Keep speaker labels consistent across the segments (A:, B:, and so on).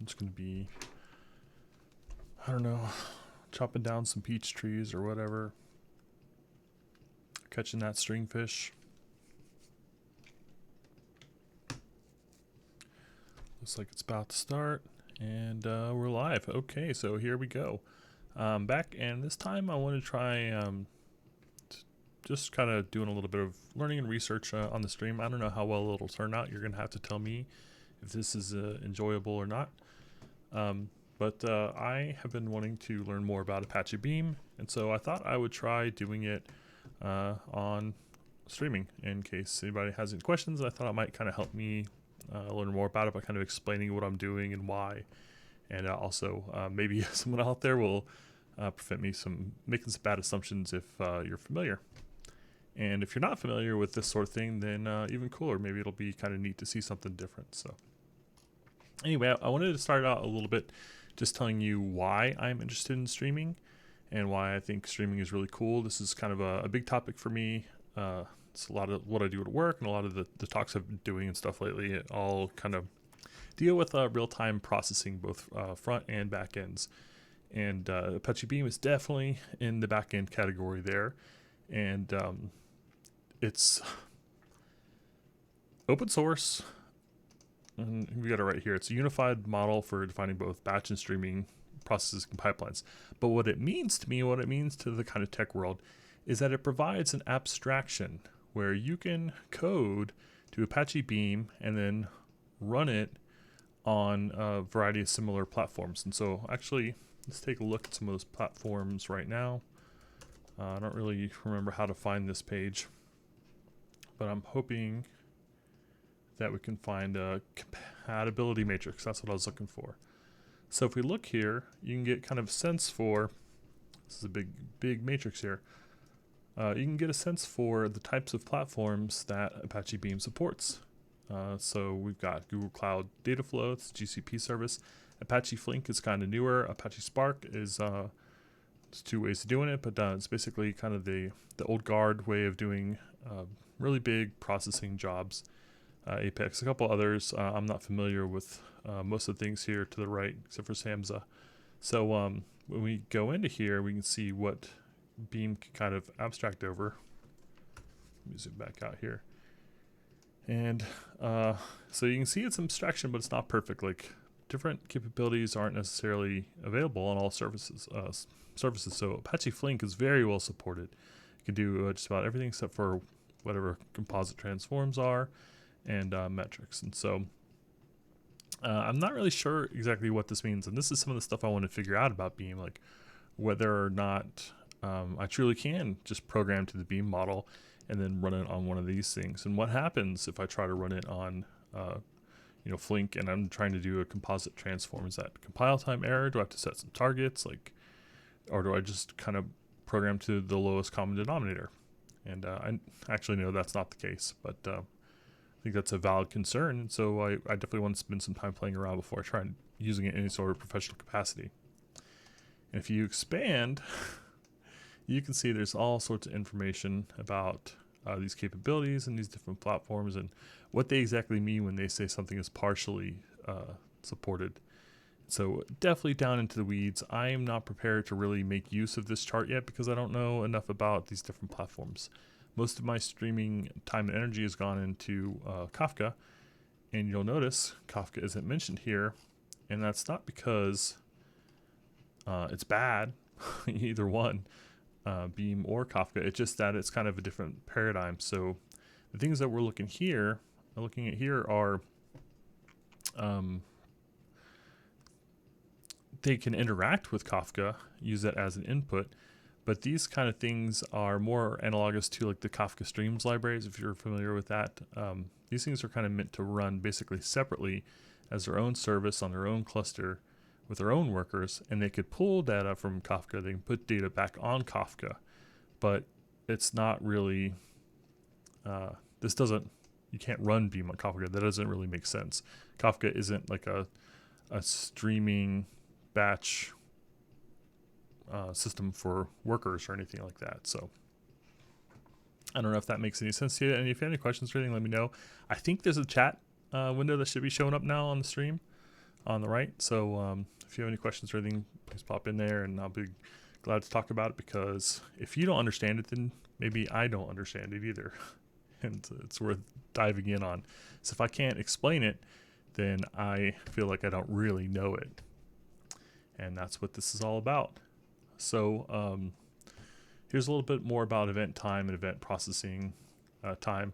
A: It's going to be, I don't know, chopping down some peach trees or whatever. Catching that stringfish. Looks like it's about to start, and we're live. Okay, so here we go. Back, and this time I want to try just kind of doing a little bit of learning and research on the stream. I don't know how well it'll turn out. You're going to have to tell me if this is enjoyable or not. But I have been wanting to learn more about Apache Beam, and so I thought I would try doing it on streaming in case anybody has any questions. I thought it might kind of help me learn more about it by kind of explaining what I'm doing and why. And also maybe someone out there will prevent me from making some bad assumptions if you're familiar. And if you're not familiar with this sort of thing, then even cooler. Maybe it'll be kind of neat to see something different. So anyway, I wanted to start out a little bit just telling you why I'm interested in streaming and why I think streaming is really cool. This is kind of a big topic for me. It's a lot of what I do at work and a lot of the talks I've been doing and stuff lately. It all kind of deal with real-time processing, both front and back ends. And Apache Beam is definitely in the back end category there. And it's open source. And we got it right here. It's a unified model for defining both batch and streaming processes and pipelines. But what it means to me, what it means to the kind of tech world, is that it provides an abstraction where you can code to Apache Beam and then run it on a variety of similar platforms. And so actually, let's take a look at some of those platforms right now. I don't really remember how to find this page, but I'm hoping that we can find a compatibility matrix. That's what I was looking for. So if we look here, you can get kind of a sense for, this is a big matrix here. You can get a sense for the types of platforms that Apache Beam supports. So we've got Google Cloud Dataflow, it's a GCP service. Apache Flink is kind of newer. Apache Spark is there's two ways of doing it, but it's basically kind of the old guard way of doing really big processing jobs. Apex, a couple others. I'm not familiar with most of the things here to the right, except for Samza. So when we go into here, we can see what Beam can kind of abstract over. Let me zoom back out here. And so you can see it's abstraction, but it's not perfect. Like, different capabilities aren't necessarily available on all services. So Apache Flink is very well supported. You can do just about everything except for whatever composite transforms are and metrics. And so I'm not really sure exactly what this means. And this is some of the stuff I want to figure out about Beam, like whether or not I truly can just program to the Beam model and then run it on one of these things. And what happens if I try to run it on Flink and I'm trying to do a composite transform? Is that compile time error? Do I have to set some targets, or do I just kind of program to the lowest common denominator? And I actually know that's not the case, but I think that's a valid concern. And so I definitely want to spend some time playing around before I try using it in any sort of professional capacity. And if you expand, you can see there's all sorts of information about these capabilities and these different platforms and what they exactly mean when they say something is partially supported. So definitely down into the weeds. I am not prepared to really make use of this chart yet because I don't know enough about these different platforms. Most of my streaming time and energy has gone into Kafka, and you'll notice Kafka isn't mentioned here, and that's not because it's bad, either one, Beam or Kafka. It's just that it's kind of a different paradigm. So the things that we're looking at here are they can interact with Kafka, use that as an input, but these kind of things are more analogous to like the Kafka Streams libraries, if you're familiar with that. These things are kind of meant to run basically separately as their own service on their own cluster with their own workers, and they could pull data from Kafka. They can put data back on Kafka, but it's not really, you can't run Beam on Kafka. That doesn't really make sense. Kafka isn't like a streaming batch system for workers or anything like that. So I don't know if that makes any sense to you. And if you have any questions or anything, let me know. I think there's a chat window that should be showing up now on the stream. on the right. So if you have any questions or anything, please pop in there and I'll be glad to talk about it, because if you don't understand it, then maybe I don't understand it either. And it's worth diving in on. So if I can't explain it, then I feel like I don't really know it. And that's what this is all about. So here's a little bit more about event time and event processing time.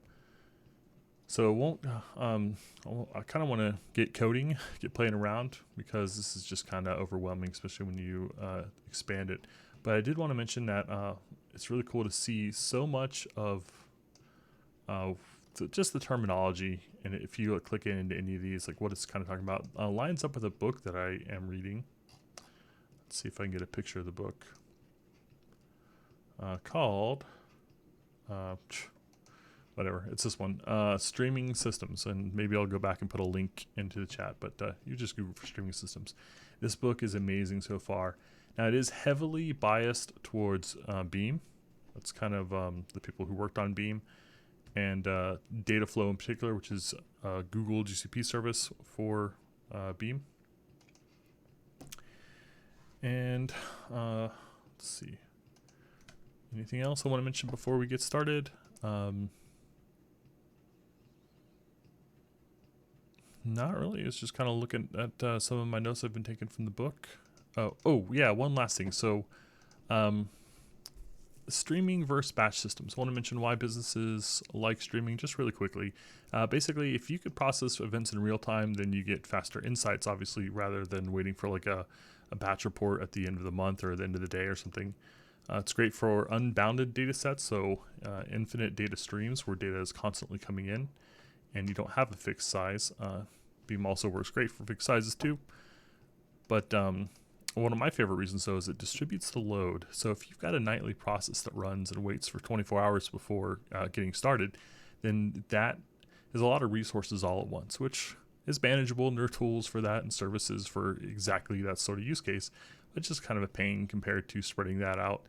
A: So it won't, I kind of want to get coding, get playing around, because this is just kind of overwhelming, especially when you expand it. But I did want to mention that it's really cool to see so much of just the terminology. And if you click into any of these, like what it's kind of talking about, lines up with a book that I am reading. Let's see if I can get a picture of the book. Called whatever, it's this one, streaming systems, and maybe I'll go back and put a link into the chat, but you just Google for streaming systems. This book is amazing so far. Now it is heavily biased towards Beam. That's kind of the people who worked on Beam, and Dataflow in particular, which is Google GCP service for Beam. And let's see, anything else I want to mention before we get started? Not really. It's just kind of looking at some of my notes I've been taking from the book. Oh yeah, one last thing. So streaming versus batch systems. I want to mention why businesses like streaming just really quickly. Basically, if you could process events in real time, then you get faster insights, obviously, rather than waiting for like a batch report at the end of the month or the end of the day or something. It's great for unbounded data sets, so infinite data streams where data is constantly coming in and you don't have a fixed size. Beam also works great for fixed sizes too. But one of my favorite reasons, though, is it distributes the load. So if you've got a nightly process that runs and waits for 24 hours before getting started, then that is a lot of resources all at once, which is manageable, and there are tools for that and services for exactly that sort of use case. It's just kind of a pain compared to spreading that out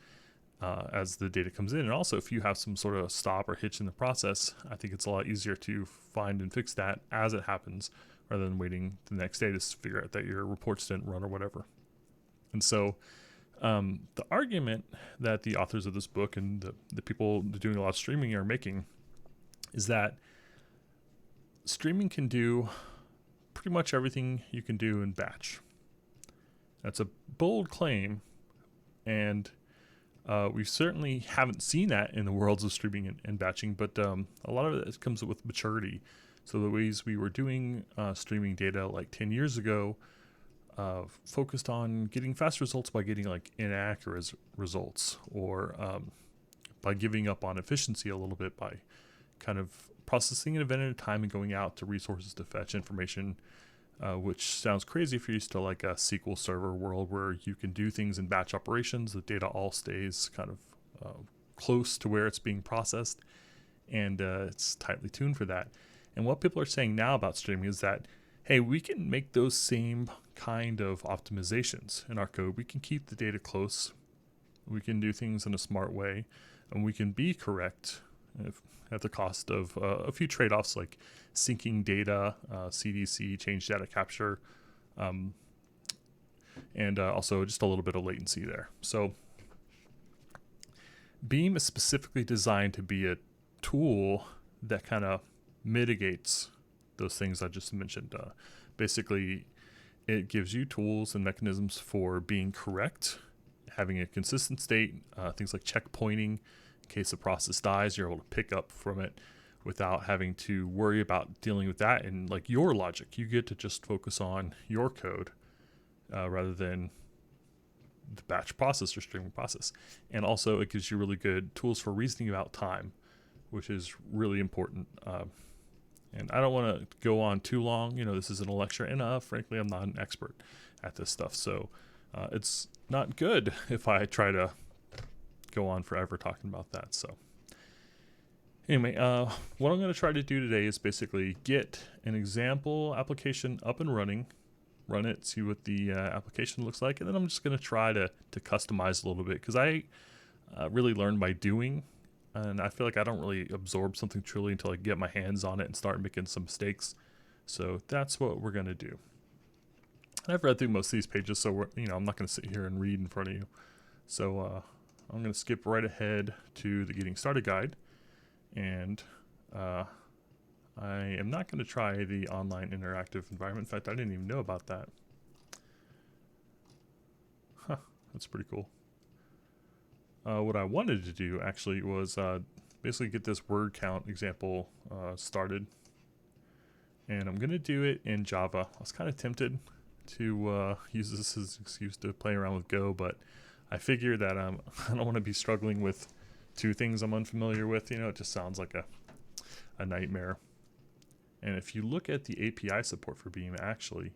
A: as the data comes in. And also, if you have some sort of stop or hitch in the process, I think it's a lot easier to find and fix that as it happens, rather than waiting the next day to figure out that your reports didn't run or whatever. And so the argument that the authors of this book and the people doing a lot of streaming are making is that streaming can do pretty much everything you can do in batch. That's a bold claim, and we certainly haven't seen that in the worlds of streaming and batching, but a lot of it comes with maturity. So the ways we were doing streaming data like 10 years ago focused on getting fast results by getting like inaccurate results, or by giving up on efficiency a little bit by kind of processing an event at a time and going out to resources to fetch information, which sounds crazy if you're used to like a SQL Server world where you can do things in batch operations. The data all stays kind of close to where it's being processed, and it's tightly tuned for that. And what people are saying now about streaming is that, hey, we can make those same kind of optimizations in our code. We can keep the data close. We can do things in a smart way, and we can be correct at the cost of a few trade-offs like syncing data, CDC, change data capture, and also just a little bit of latency there. So Beam is specifically designed to be a tool that kind of mitigates those things I just mentioned. Basically, it gives you tools and mechanisms for being correct, having a consistent state, things like checkpointing. In case the process dies, you're able to pick up from it without having to worry about dealing with that and like your logic. You get to just focus on your code rather than the batch process or streaming process. And also, it gives you really good tools for reasoning about time, which is really important. And I don't want to go on too long. This isn't a lecture, and frankly, I'm not an expert at this stuff. So it's not good if I try to go on forever talking about that. So anyway, what I'm going to try to do today is basically get an example application up and running, run it, see what the application looks like, and then I'm just going to try to customize a little bit, because I really learn by doing. And I feel like I don't really absorb something truly until I get my hands on it and start making some mistakes. So that's what we're going to do. I've read through most of these pages, so I'm not going to sit here and read in front of you. So I'm going to skip right ahead to the Getting Started guide, and I am not going to try the online interactive environment. In fact, I didn't even know about that. Huh, that's pretty cool. What I wanted to do actually was basically get this word count example started, and I'm going to do it in Java. I was kind of tempted to use this as an excuse to play around with Go, but I figured that I don't want to be struggling with two things I'm unfamiliar with. It just sounds like a nightmare. And if you look at the API support for Beam, actually,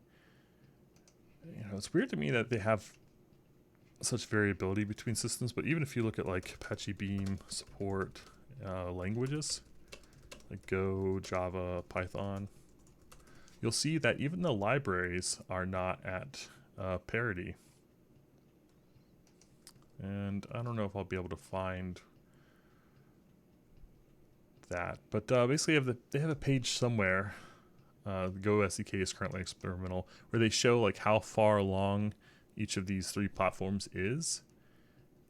A: it's weird to me that they have such variability between systems. But even if you look at like Apache Beam support languages, like Go, Java, Python, you'll see that even the libraries are not at parity. And I don't know if I'll be able to find that, but basically they have a page somewhere. The Go SDK is currently experimental, where they show like how far along each of these three platforms is,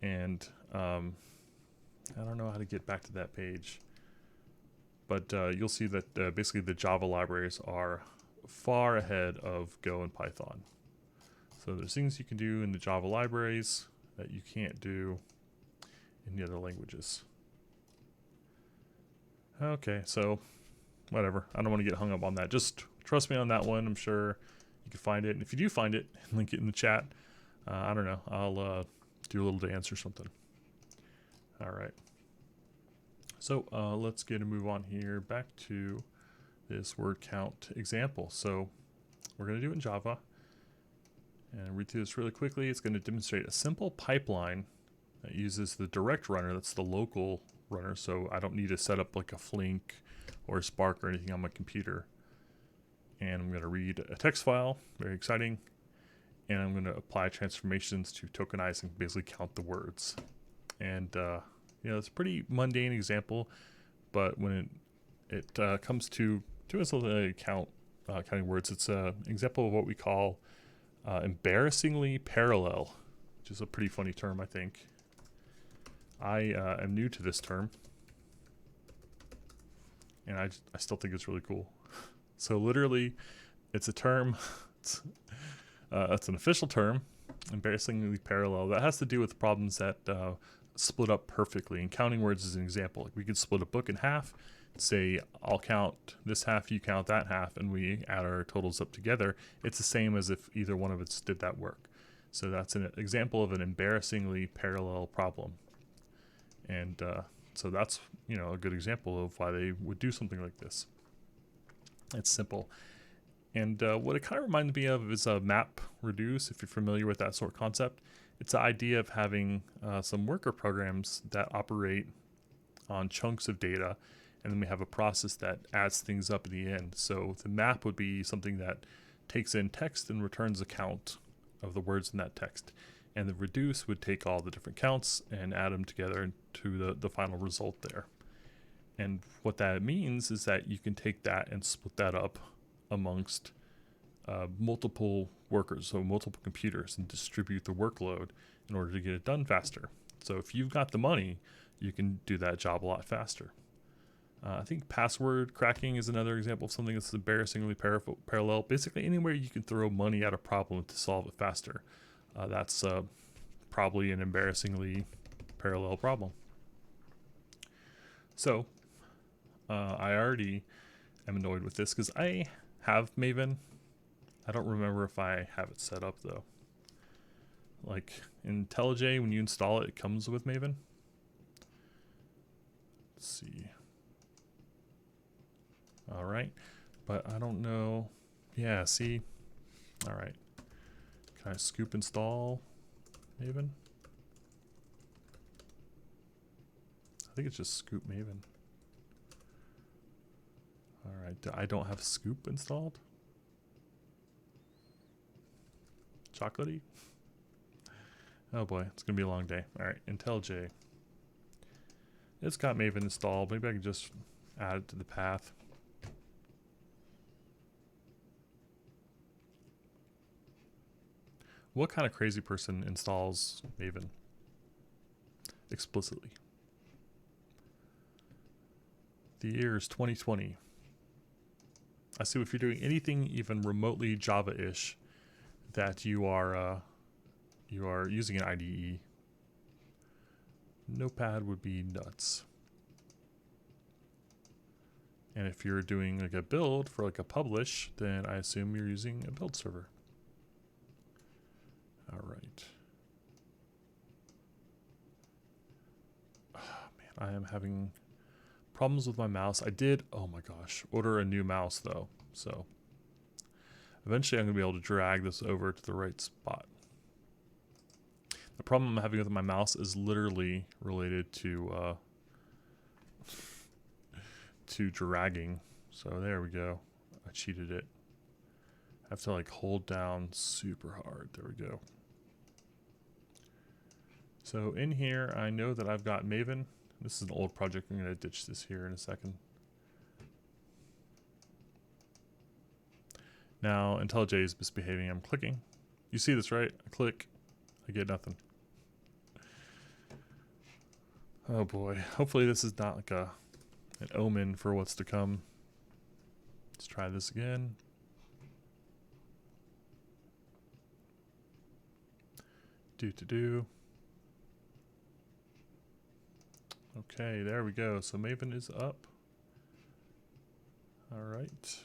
A: and I don't know how to get back to that page, but you'll see that basically the Java libraries are far ahead of Go and Python. So there's things you can do in the Java libraries that you can't do in the other languages. Okay, so whatever. I don't want to get hung up on that. Just trust me on that one. I'm sure you can find it. And if you do find it, link it in the chat. I don't know. I'll do a little dance or something. All right. So let's get a move on here back to this word count example. So we're going to do it in Java. And read through this really quickly. It's going to demonstrate a simple pipeline that uses the direct runner. That's the local runner. So I don't need to set up like a Flink or a Spark or anything on my computer. And I'm going to read a text file. Very exciting. And I'm going to apply transformations to tokenize and basically count the words. And it's a pretty mundane example, but when it comes to counting words, it's an example of what we call embarrassingly parallel, which is a pretty funny term, I think. I am new to this term, and I still think it's really cool. So literally, it's a term. It's an official term, embarrassingly parallel. That has to do with problems that split up perfectly. And counting words is an example. Like we could split a book in half, say I'll count this half, you count that half, and we add our totals up together. It's the same as if either one of us did that work. So that's an example of an embarrassingly parallel problem. And so that's a good example of why they would do something like this. It's simple. And what it kind of reminded me of is a map reduce, if you're familiar with that sort of concept. It's the idea of having some worker programs that operate on chunks of data, and then we have a process that adds things up at the end. So the map would be something that takes in text and returns a count of the words in that text. And the reduce would take all the different counts and add them together to the final result there. And what that means is that you can take that and split that up amongst multiple workers, so multiple computers, and distribute the workload in order to get it done faster. So if you've got the money, you can do that job a lot faster. I think password cracking is another example of something that's embarrassingly parallel. Basically, anywhere you can throw money at a problem to solve it faster. That's probably an embarrassingly parallel problem. So I already am annoyed with this because I have Maven. I don't remember if I have it set up though. Like in IntelliJ, when you install it, it comes with Maven. Let's see. All right, but I don't know. Yeah, see. All right. Can I scoop install Maven? I think it's just scoop Maven. All right, I don't have scoop installed. Chocolatey. Oh boy, it's gonna be a long day. All right, IntelliJ. It's got Maven installed. Maybe I can just add it to the path. What kind of crazy person installs Maven explicitly? The year is 2020. I see if you're doing anything even remotely Java-ish, that you are using an IDE. Notepad would be nuts. And if you're doing like a build for like a publish, then I assume you're using a build server. All right. Oh, man, I am having problems with my mouse. I did, oh my gosh, order a new mouse though. So eventually I'm gonna be able to drag this over to the right spot. The problem I'm having with my mouse is literally related to dragging. So there we go. I cheated it. I have to like hold down super hard. There we go. So in here, I know that I've got Maven. This is an old project. I'm going to ditch this here in a second. Now, IntelliJ is misbehaving. I'm clicking. You see this, right? I click. I get nothing. Oh boy. Hopefully this is not like an omen for what's to come. Let's try this again. Do. Okay, there we go. So Maven is up. All right.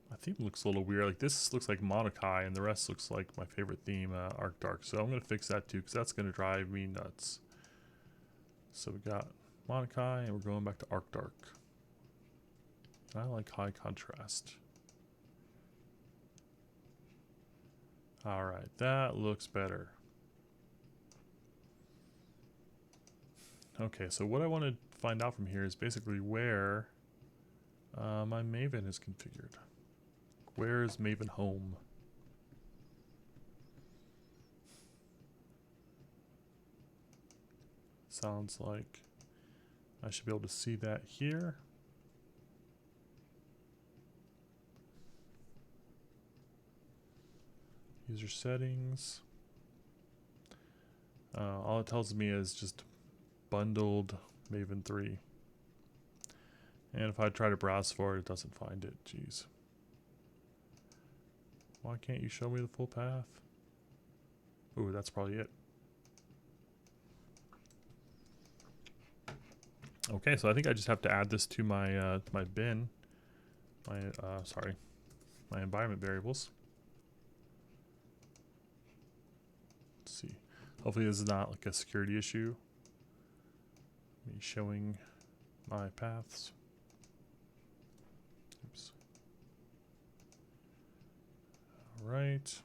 A: My theme looks a little weird. Like this looks like Monokai, and the rest looks like my favorite theme, Arc Dark. So I'm gonna fix that too, because that's gonna drive me nuts. So we got Monokai, and we're going back to Arc Dark. I like high contrast. All right, that looks better. Okay, so what I want to find out from here is basically where my Maven is configured. Where is Maven home? Sounds like I should be able to see that here. User settings. All it tells me is just bundled Maven 3. And if I try to browse for it, it doesn't find it. Jeez. Why can't you show me the full path? Ooh, that's probably it. Okay, so I think I just have to add this to my my bin. My environment variables. Let's see. Hopefully this is not like a security issue. Me showing my paths. Oops. All right.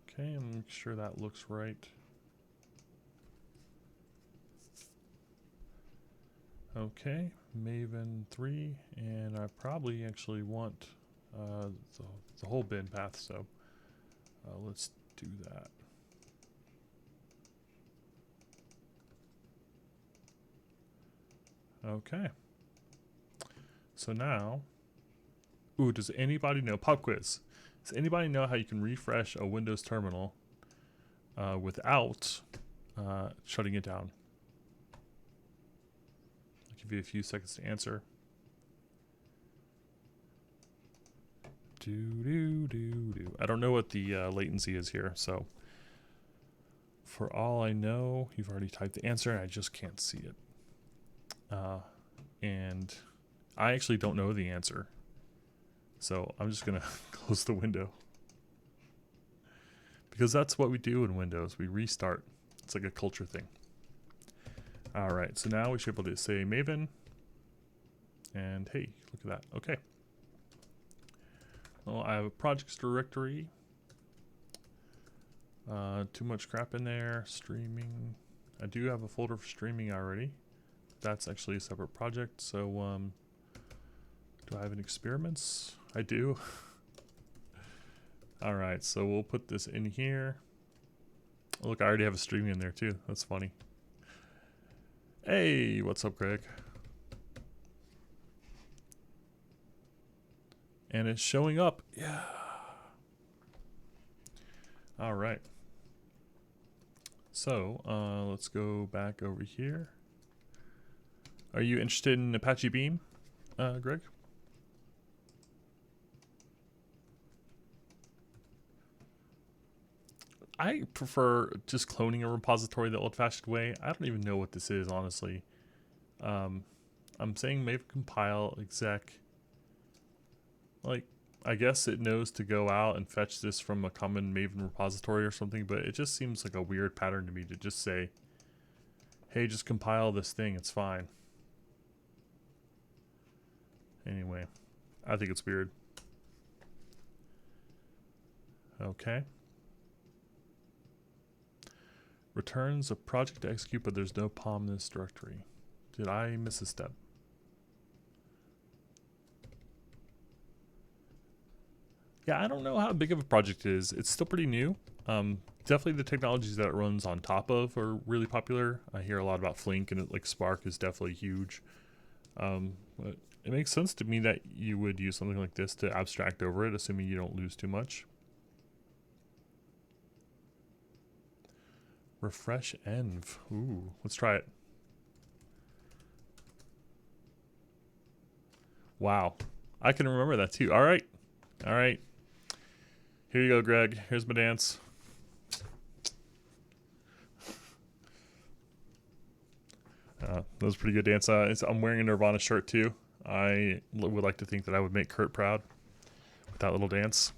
A: Okay, I'm making sure that looks right. Okay, Maven 3, and I probably actually want the whole bin path, so let's do that. Okay. So now, ooh, does anybody know, pop quiz, does anybody know how you can refresh a Windows terminal without shutting it down? I'll give you a few seconds to answer. I don't know what the latency is here, so for all I know, you've already typed the answer and I just can't see it. And I actually don't know the answer, so I'm just gonna close the window, because that's what we do in Windows. We restart. It's like a culture thing. All right, so now we should be able to say Maven, and hey, look at that. Okay. Well, I have a projects directory. Too much crap in there. Streaming. I do have a folder for streaming already. That's actually a separate project. So, do I have any experiments? I do. All right, so we'll put this in here. Look, I already have a streaming in there too. That's funny. Hey, what's up, Greg? And it's showing up. Yeah. All right. So let's go back over here. Are you interested in Apache Beam, Greg? I prefer just cloning a repository the old-fashioned way. I don't even know what this is, honestly. I'm saying Maven compile exec. Like, I guess it knows to go out and fetch this from a common Maven repository or something, but it just seems like a weird pattern to me to just say, hey, just compile this thing, it's fine. Anyway, I think it's weird. Okay. Returns a project to execute, but there's no POM in this directory. Did I miss a step? Yeah, I don't know how big of a project it is. It's still pretty new. Definitely the technologies that it runs on top of are really popular. I hear a lot about Flink, and like Spark is definitely huge. But it makes sense to me that you would use something like this to abstract over it, assuming you don't lose too much. Refresh env. Ooh, let's try it. Wow, I can remember that too. All right, all right. Here you go, Greg. Here's my dance. That was a pretty good dance. I'm wearing a Nirvana shirt too. I would like to think that I would make Kurt proud with that little dance.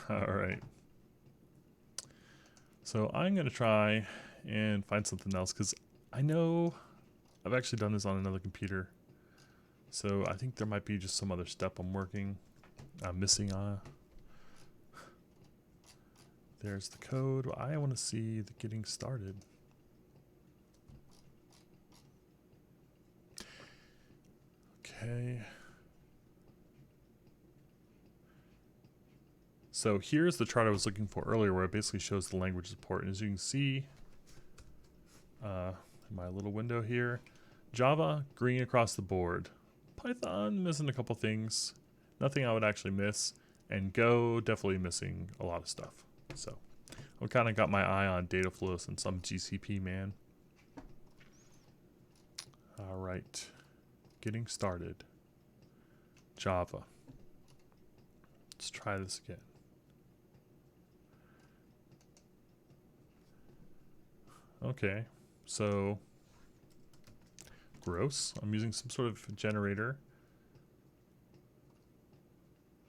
A: All right. So I'm going to try and find something else because I know I've actually done this on another computer. So I think there might be just some other step I'm missing on. There's the code. I want to see the getting started. Okay. So here's the chart I was looking for earlier where it basically shows the language support. And as you can see, in my little window here, Java, green across the board. Python, missing a couple things. Nothing I would actually miss. And Go, definitely missing a lot of stuff. So I've kind of got my eye on Dataflow and some GCP, man. All right. Getting started. Java. Let's try this again. Okay, so gross. I'm using some sort of generator.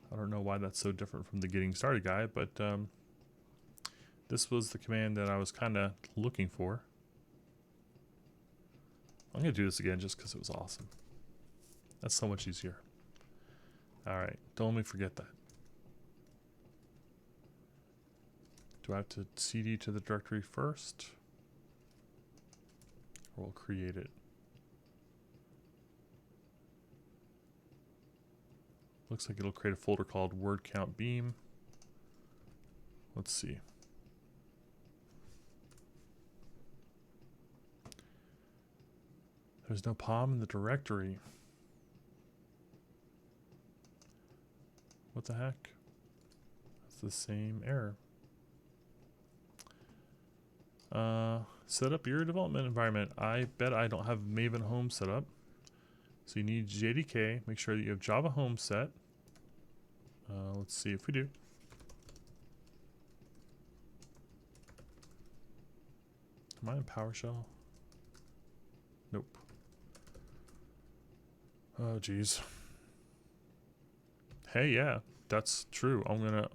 A: I don't know why that's so different from the getting started guy, but this was the command that I was kind of looking for. I'm going to do this again just because it was awesome. That's so much easier. All right, don't let me forget that. Do I have to cd to the directory first? Or we'll create it. Looks like it'll create a folder called word count beam. Let's see. There's no POM in the directory. What the heck? That's the same error. Set up your development environment. I bet I don't have Maven Home set up. So you need JDK. Make sure that you have Java Home set. Let's see if we do. Am I in PowerShell? Nope. Oh, geez. Hey, yeah, that's true. I'm gonna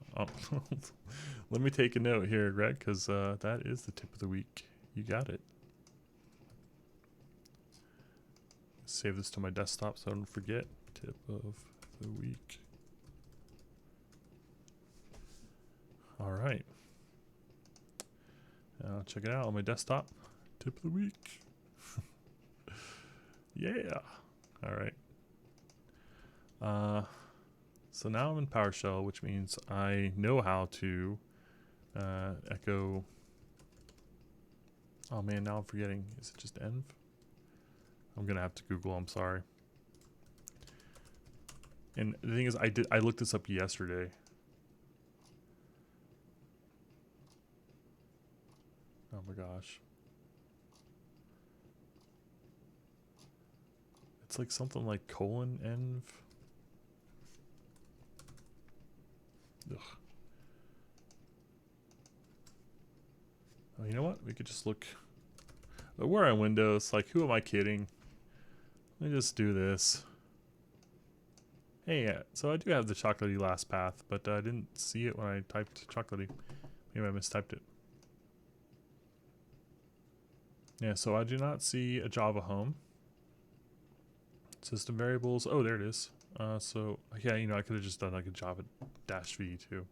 A: let me take a note here, Greg, because that is the tip of the week. You got it. Save this to my desktop so I don't forget. Tip of the week. All right. Check it out on my desktop. Tip of the week. Yeah. All right. So now I'm in PowerShell, which means I know how to echo. Oh man, now I'm forgetting. Is it just env? I'm gonna have to Google. I'm sorry. And the thing is, I looked this up yesterday. Oh my gosh. It's like something like :env. Ugh. Oh, you know what? We could just look. We're on Windows. Like, who am I kidding? Let me just do this. Hey, so I do have the chocolatey last path, but I didn't see it when I typed chocolatey. Maybe I mistyped it. Yeah, so I do not see a Java home. System variables. Oh, there it is. So, yeah, you know, I could have just done like a Java -v too.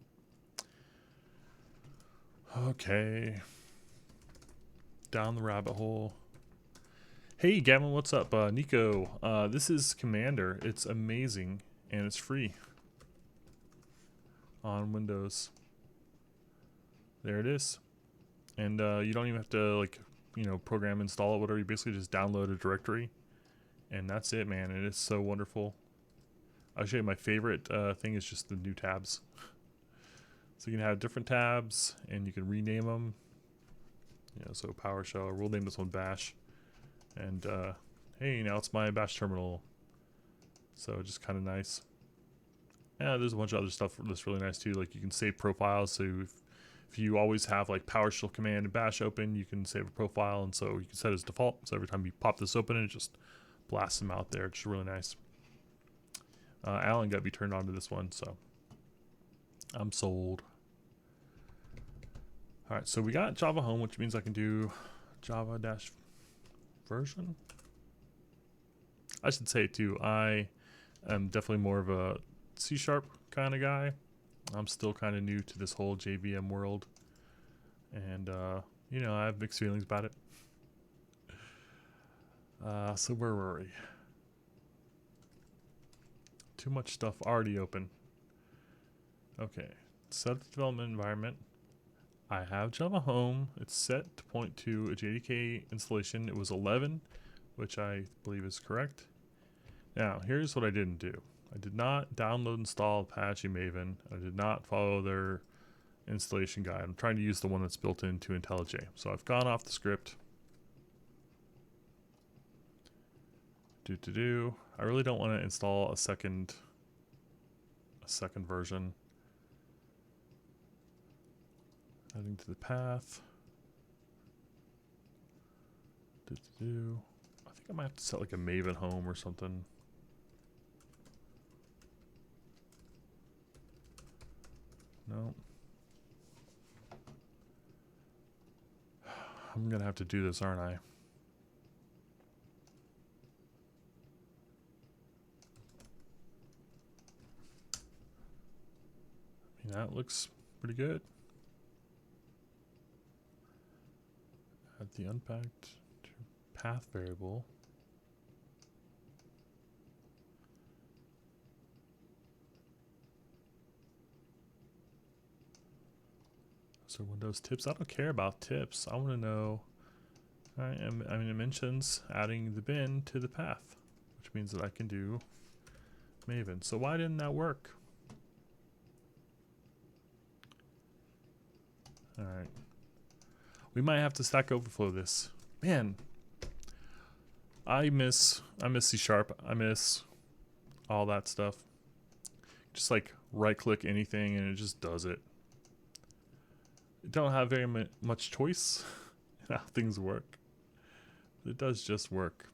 A: Okay. Down the rabbit hole. Hey, Gavin, what's up? Nico, this is Commander. It's amazing, and it's free on Windows. There it is. And you don't even have to, like, you know, program, install it, whatever. You basically just download a directory, and that's it, man. And it's so wonderful. I'll show you my favorite thing is just the new tabs. So you can have different tabs, and you can rename them. You know, so PowerShell, we'll name this one Bash. And hey, now it's my Bash terminal. So just kind of nice. Yeah, there's a bunch of other stuff that's really nice too. Like you can save profiles. So if you always have like PowerShell command and Bash open, you can save a profile, and so you can set it as default. So every time you pop this open, it just blasts them out there. It's really nice. Alan got to be turned on to this one, so I'm sold. All right, so we got Java home, which means I can do Java-version. I should say too, I am definitely more of a C# kind of guy. I'm still kind of new to this whole JVM world, and you know, I have mixed feelings about it. So where were we? Too much stuff already open. Okay, set the development environment. I have Java home. It's set to point to a JDK installation. It was 11, which I believe is correct. Now, here's what I didn't do. I did not download and install Apache Maven. I did not follow their installation guide. I'm trying to use the one that's built into IntelliJ. So I've gone off the script. I really don't want to install a second version. Adding to the path. I think I might have to set like a Maven home or something. No. I'm gonna have to do this, aren't I? I mean, that looks pretty good. Add the unpacked to path variable. So Windows tips, I don't care about tips. I want to know, I mean, it mentions adding the bin to the path, which means that I can do Maven. So why didn't that work? All right. We might have to Stack Overflow this. Man, I miss C#. I miss all that stuff. Just like right click anything and it just does it. Don't have very much choice in how things work. But it does just work.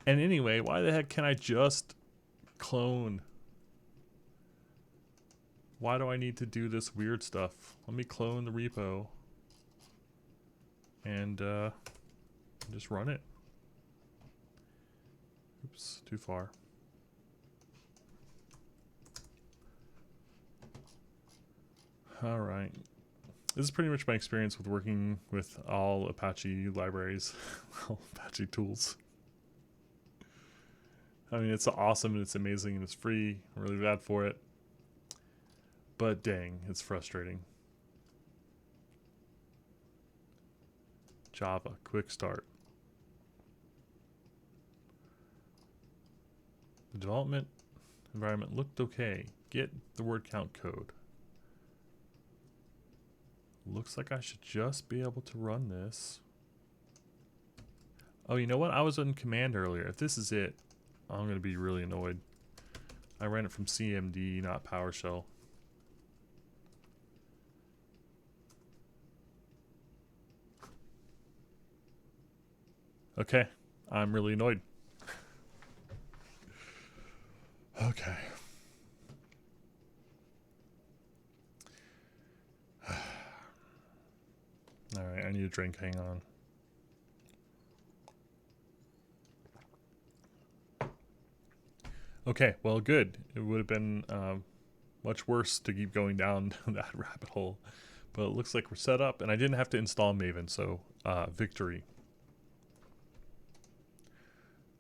A: And anyway, why the heck can I just clone? Why do I need to do this weird stuff? Let me clone the repo and just run it. Oops, too far. All right. This is pretty much my experience with working with all Apache libraries, all Apache tools. I mean, it's awesome and it's amazing and it's free. I'm really glad for it. But dang, it's frustrating. Java, quick start. The development, environment looked okay. Get the word count code. Looks like I should just be able to run this. Oh, you know what? I was in command earlier. If this is it, I'm going to be really annoyed. I ran it from CMD, not PowerShell. Okay, I'm really annoyed. Okay. Alright, I need a drink, hang on. Okay, well good. It would have been much worse to keep going down that rabbit hole. But it looks like we're set up, and I didn't have to install Maven, so victory.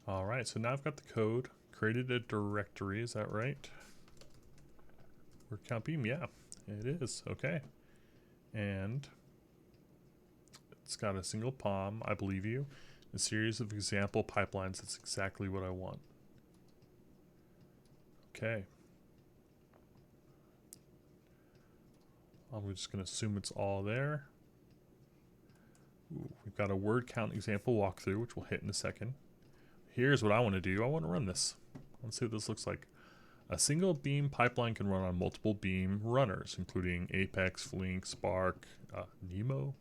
A: Alright, so now I've got the code. Created a directory, is that right? Word count beam, yeah, it is. Okay. And it's got a single POM, I believe you. A series of example pipelines, that's exactly what I want. Okay. I'm just going to assume it's all there. Ooh, we've got a word count example walkthrough, which we'll hit in a second. Here's what I want to do. I want to run this. Let's see what this looks like. A single beam pipeline can run on multiple beam runners, including Apex, Flink, Spark, Nemo.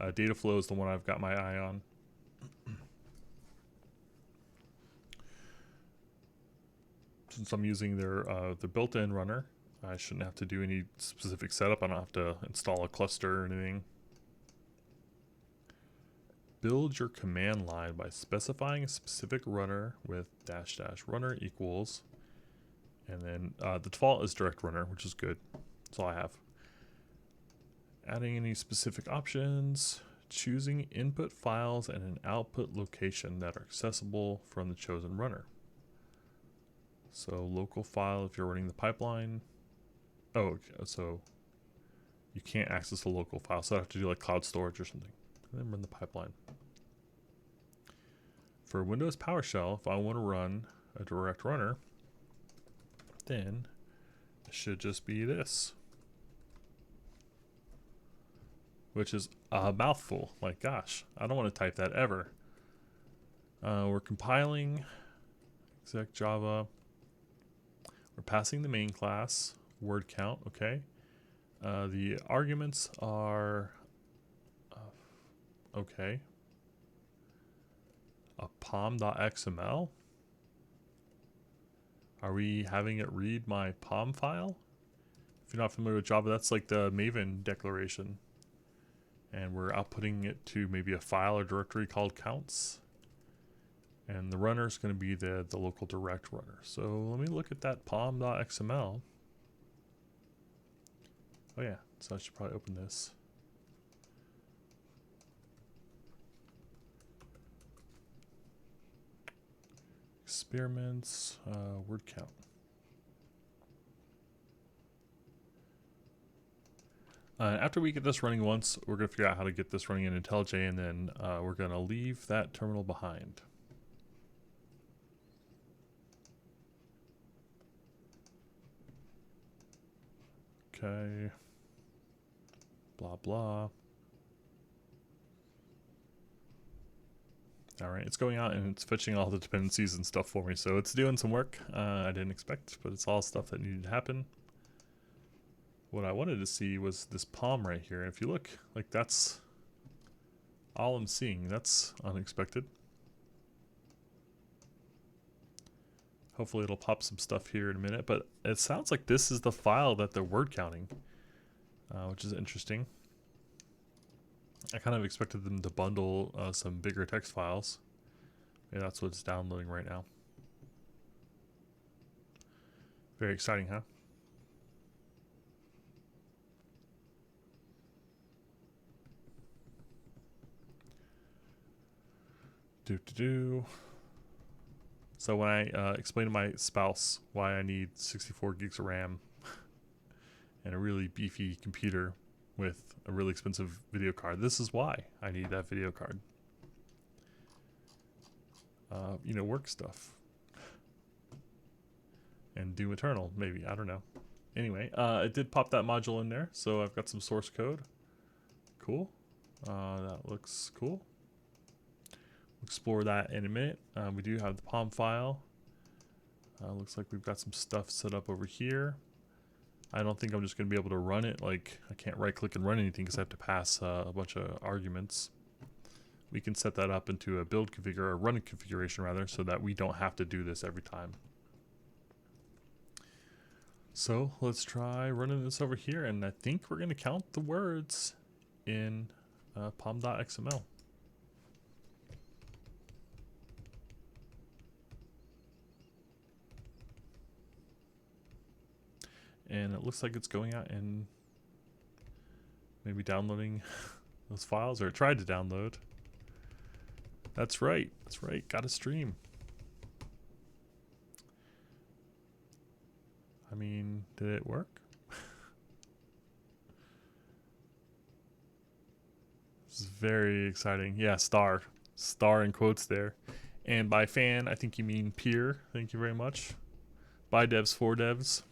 A: Dataflow is the one I've got my eye on. Since I'm using their built-in runner, I shouldn't have to do any specific setup. I don't have to install a cluster or anything. Build your command line by specifying a specific runner with -- runner equals, and then the default is direct runner, which is good. That's all I have. Adding any specific options, choosing input files and an output location that are accessible from the chosen runner. So local file if you're running the pipeline. Oh, okay, so you can't access the local file, so I have to do like cloud storage or something. And then run the pipeline. For Windows PowerShell, if I want to run a direct runner, then it should just be this. Which is a mouthful. Like, gosh, I don't want to type that ever. We're compiling exec Java. We're passing the main class, word count, okay. The arguments are, okay. A pom.xml. Are we having it read my pom file? If you're not familiar with Java, that's like the Maven declaration. And we're outputting it to maybe a file or directory called counts. And the runner is going to be the local direct runner. So let me look at that pom.xml. Oh yeah, so I should probably open this. Experiments, word count. After we get this running once, we're going to figure out how to get this running in IntelliJ, and then we're going to leave that terminal behind. Okay. Blah, blah. Alright, it's going out and it's fetching all the dependencies and stuff for me, so it's doing some work I didn't expect, but it's all stuff that needed to happen. What I wanted to see was this POM right here. If you look, like that's all I'm seeing. That's unexpected. Hopefully it'll pop some stuff here in a minute, but it sounds like this is the file that they're word counting, which is interesting. I kind of expected them to bundle some bigger text files. Yeah, that's what it's downloading right now. Very exciting, huh? So when I explain to my spouse why I need 64 gigs of RAM and a really beefy computer with a really expensive video card, this is why I need that video card. You know, work stuff. and do eternal, maybe, I don't know. Anyway, it did pop that module in there, so I've got some source code. Cool. That looks cool. Explore that in a minute. We do have the POM file. Looks like we've got some stuff set up over here. I don't think I'm just going to be able to run it. Like, I can't right click and run anything because I have to pass a bunch of arguments. We can set that up into a build configure, or run configuration rather, so that we don't have to do this every time. So let's try running this over here, and I think we're going to count the words in pom.xml. And it looks like it's going out and maybe downloading those files, or it tried to download. That's right, got a stream. I mean, did it work? This is very exciting. Yeah, star in quotes there. And by fan, I think you mean peer. Thank you very much. By devs, for devs.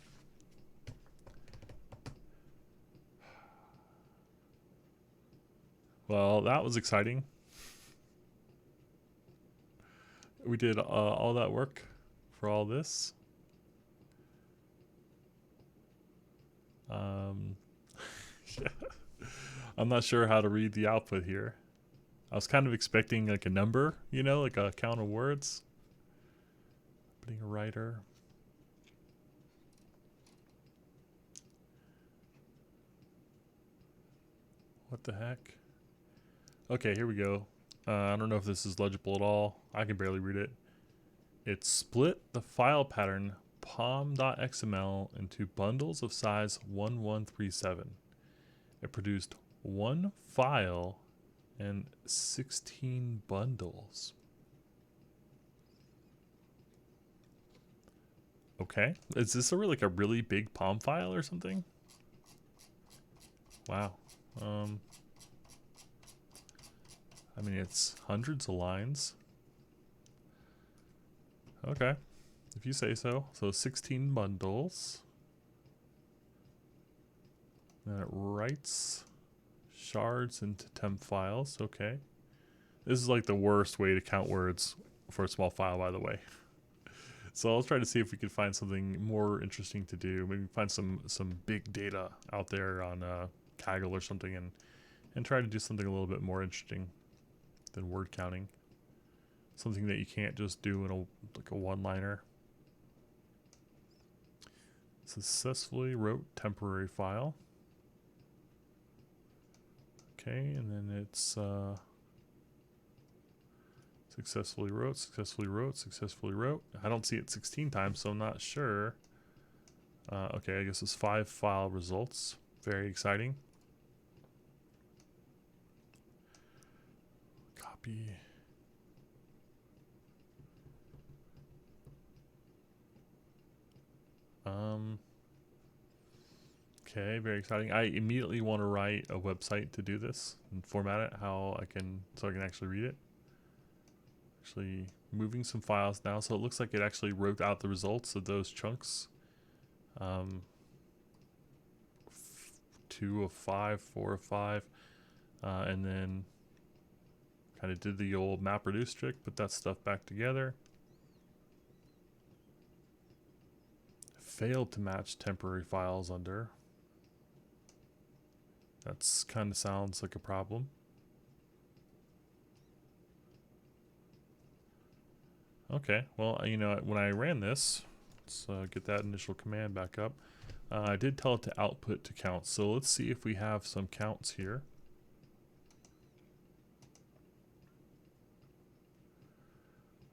A: Well, that was exciting. We did all that work for all this. Yeah. I'm not sure how to read the output here. I was kind of expecting like a number, you know, like a count of words. Putting a writer. What the heck? Okay, here we go. I don't know if this is legible at all. I can barely read it. It split the file pattern pom.xml into bundles of size 1137. It produced one file and 16 bundles. Okay, is this like a really big POM file or something? Wow. I mean, it's hundreds of lines. Okay, if you say so. So 16 bundles. And it writes shards into temp files. Okay. This is like the worst way to count words for a small file, by the way. So I'll try to see if we can find something more interesting to do. Maybe find some big data out there on Kaggle or something, and try to do something a little bit more interesting than word counting. Something that you can't just do in like a one-liner. Successfully wrote temporary file. Okay, and then it's successfully wrote, successfully wrote, successfully wrote. I don't see it 16 times, so I'm not sure. Okay, I guess it's 5 file results. Very exciting. Copy. Okay, very exciting. I immediately want to write a website to do this and format it so I can actually read it. Actually moving some files now, so it looks like it actually wrote out the results of those chunks. 2 of 5, 4 of 5, and then kind of did the old map reduce trick, put that stuff back together. Failed to match temporary files under. That's kind of sounds like a problem. Okay, well, you know, when I ran this, let's get that initial command back up. I did tell it to output to count, so let's see if we have some counts here.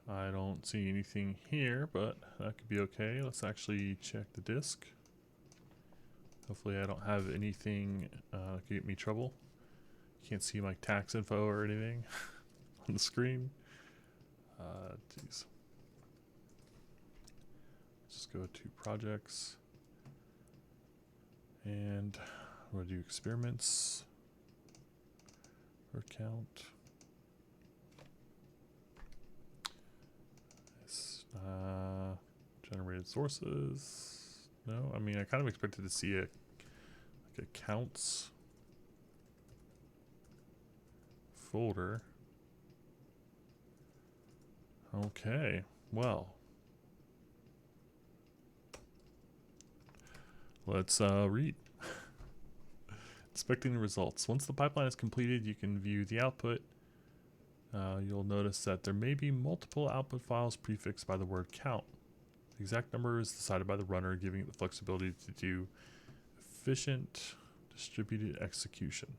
A: I don't see anything here, but that could be okay. Let's actually check the disk. Hopefully I don't have anything that could get me trouble. Can't see my tax info or anything on the screen. Geez. Just go to projects. And we'll do experiments. Word count. Generated sources. No, I mean, I kind of expected to see it like accounts folder. Okay, well, let's read. Inspecting the results. Once the pipeline is completed, you can view the output. You'll notice that there may be multiple output files prefixed by the word count. The exact number is decided by the runner, giving it the flexibility to do efficient distributed execution.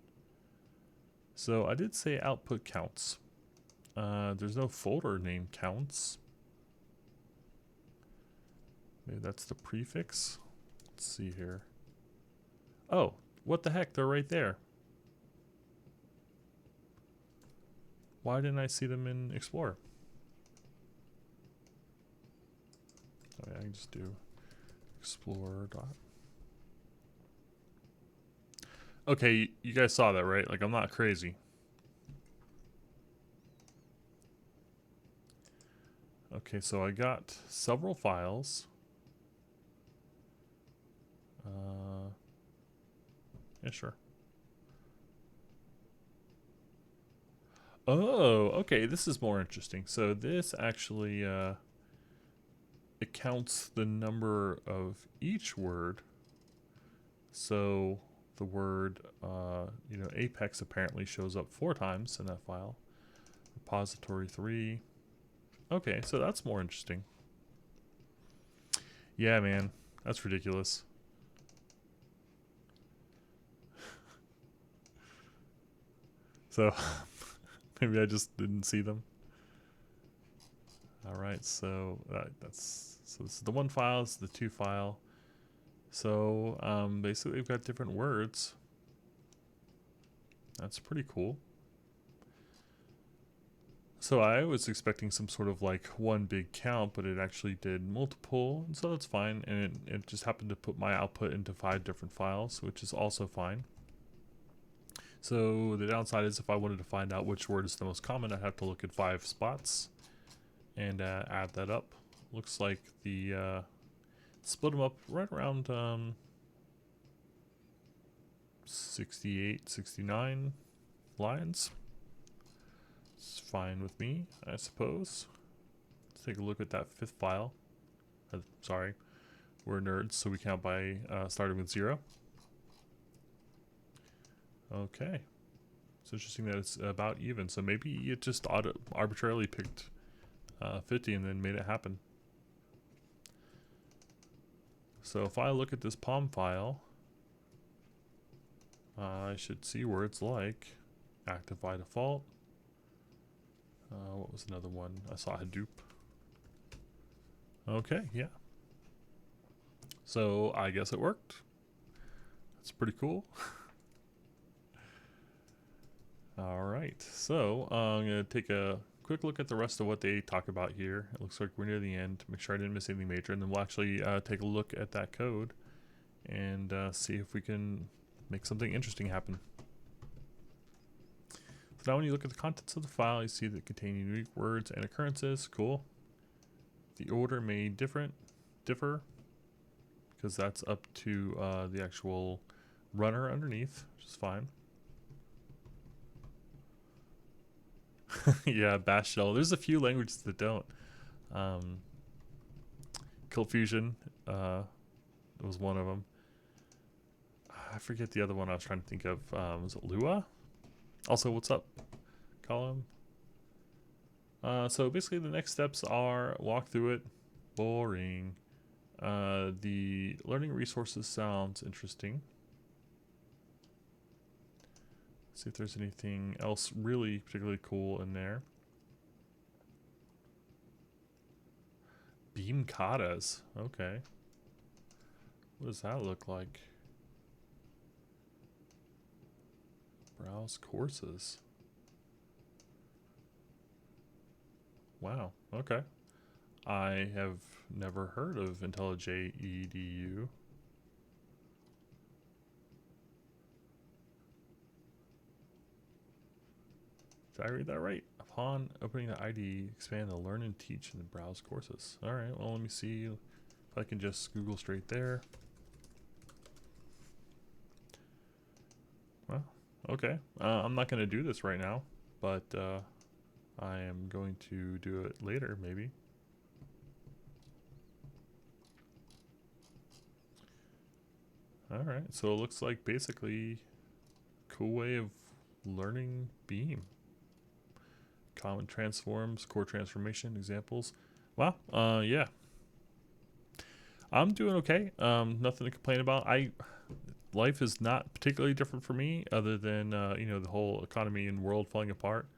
A: So I did say output counts. There's no folder name counts. Maybe that's the prefix. Let's see here. Oh, what the heck? They're right there. Why didn't I see them in Explorer? Oh yeah, I can just do Explorer dot. Okay, you guys saw that, right? Like, I'm not crazy. Okay, so I got several files. Yeah, sure. Oh, okay, this is more interesting. So this actually it counts the number of each word. So the word, Apex apparently shows up 4 times in that file. Repository 3. Okay, so that's more interesting. Yeah, man, that's ridiculous. So maybe I just didn't see them. All right, so this is the 1 file, this is the 2 file. So basically we've got different words. That's pretty cool. So I was expecting some sort of like one big count, but it actually did multiple, and so that's fine. And it just happened to put my output into 5 different files, which is also fine. So the downside is if I wanted to find out which word is the most common, I'd have to look at 5 spots and add that up. Looks like the split them up right around 68, 69 lines. It's fine with me, I suppose. Let's take a look at that 5th file. Sorry, we're nerds, so we count by starting with 0. Okay. It's interesting that it's about even, so maybe it just arbitrarily picked 50 and then made it happen. So if I look at this POM file, I should see words like active by default. What was another one? I saw Hadoop. Okay, yeah. So I guess it worked. That's pretty cool. All right, so I'm going to take a quick look at the rest of what they talk about here. It looks like we're near the end. Make sure I didn't miss anything major, and then we'll actually take a look at that code and see if we can make something interesting happen. So now when you look at the contents of the file, you see that contain unique words and occurrences. Cool. The order may differ because that's up to the actual runner underneath, which is fine. Yeah, bash shell. There's a few languages that don't. Cold Fusion was one of them. I forget the other one I was trying to think of. Was it Lua? Also, what's up, column? So basically the next steps are walk through it. Boring. The learning resources sounds interesting. See if there's anything else really particularly cool in there. Beam katas. Okay. What does that look like? Browse courses. Wow. Okay. I have never heard of IntelliJ EDU. Did I read that right? Upon opening the IDE, expand the learn and teach and browse courses. All right, well, let me see if I can just Google straight there. Well, okay. I'm not going to do this right now, but I am going to do it later, maybe. Alright, so it looks like basically cool way of learning Beam. Common transforms, core transformation examples. Wow, yeah. I'm doing okay. Nothing to complain about. Life is not particularly different for me, other than you know, the whole economy and world falling apart.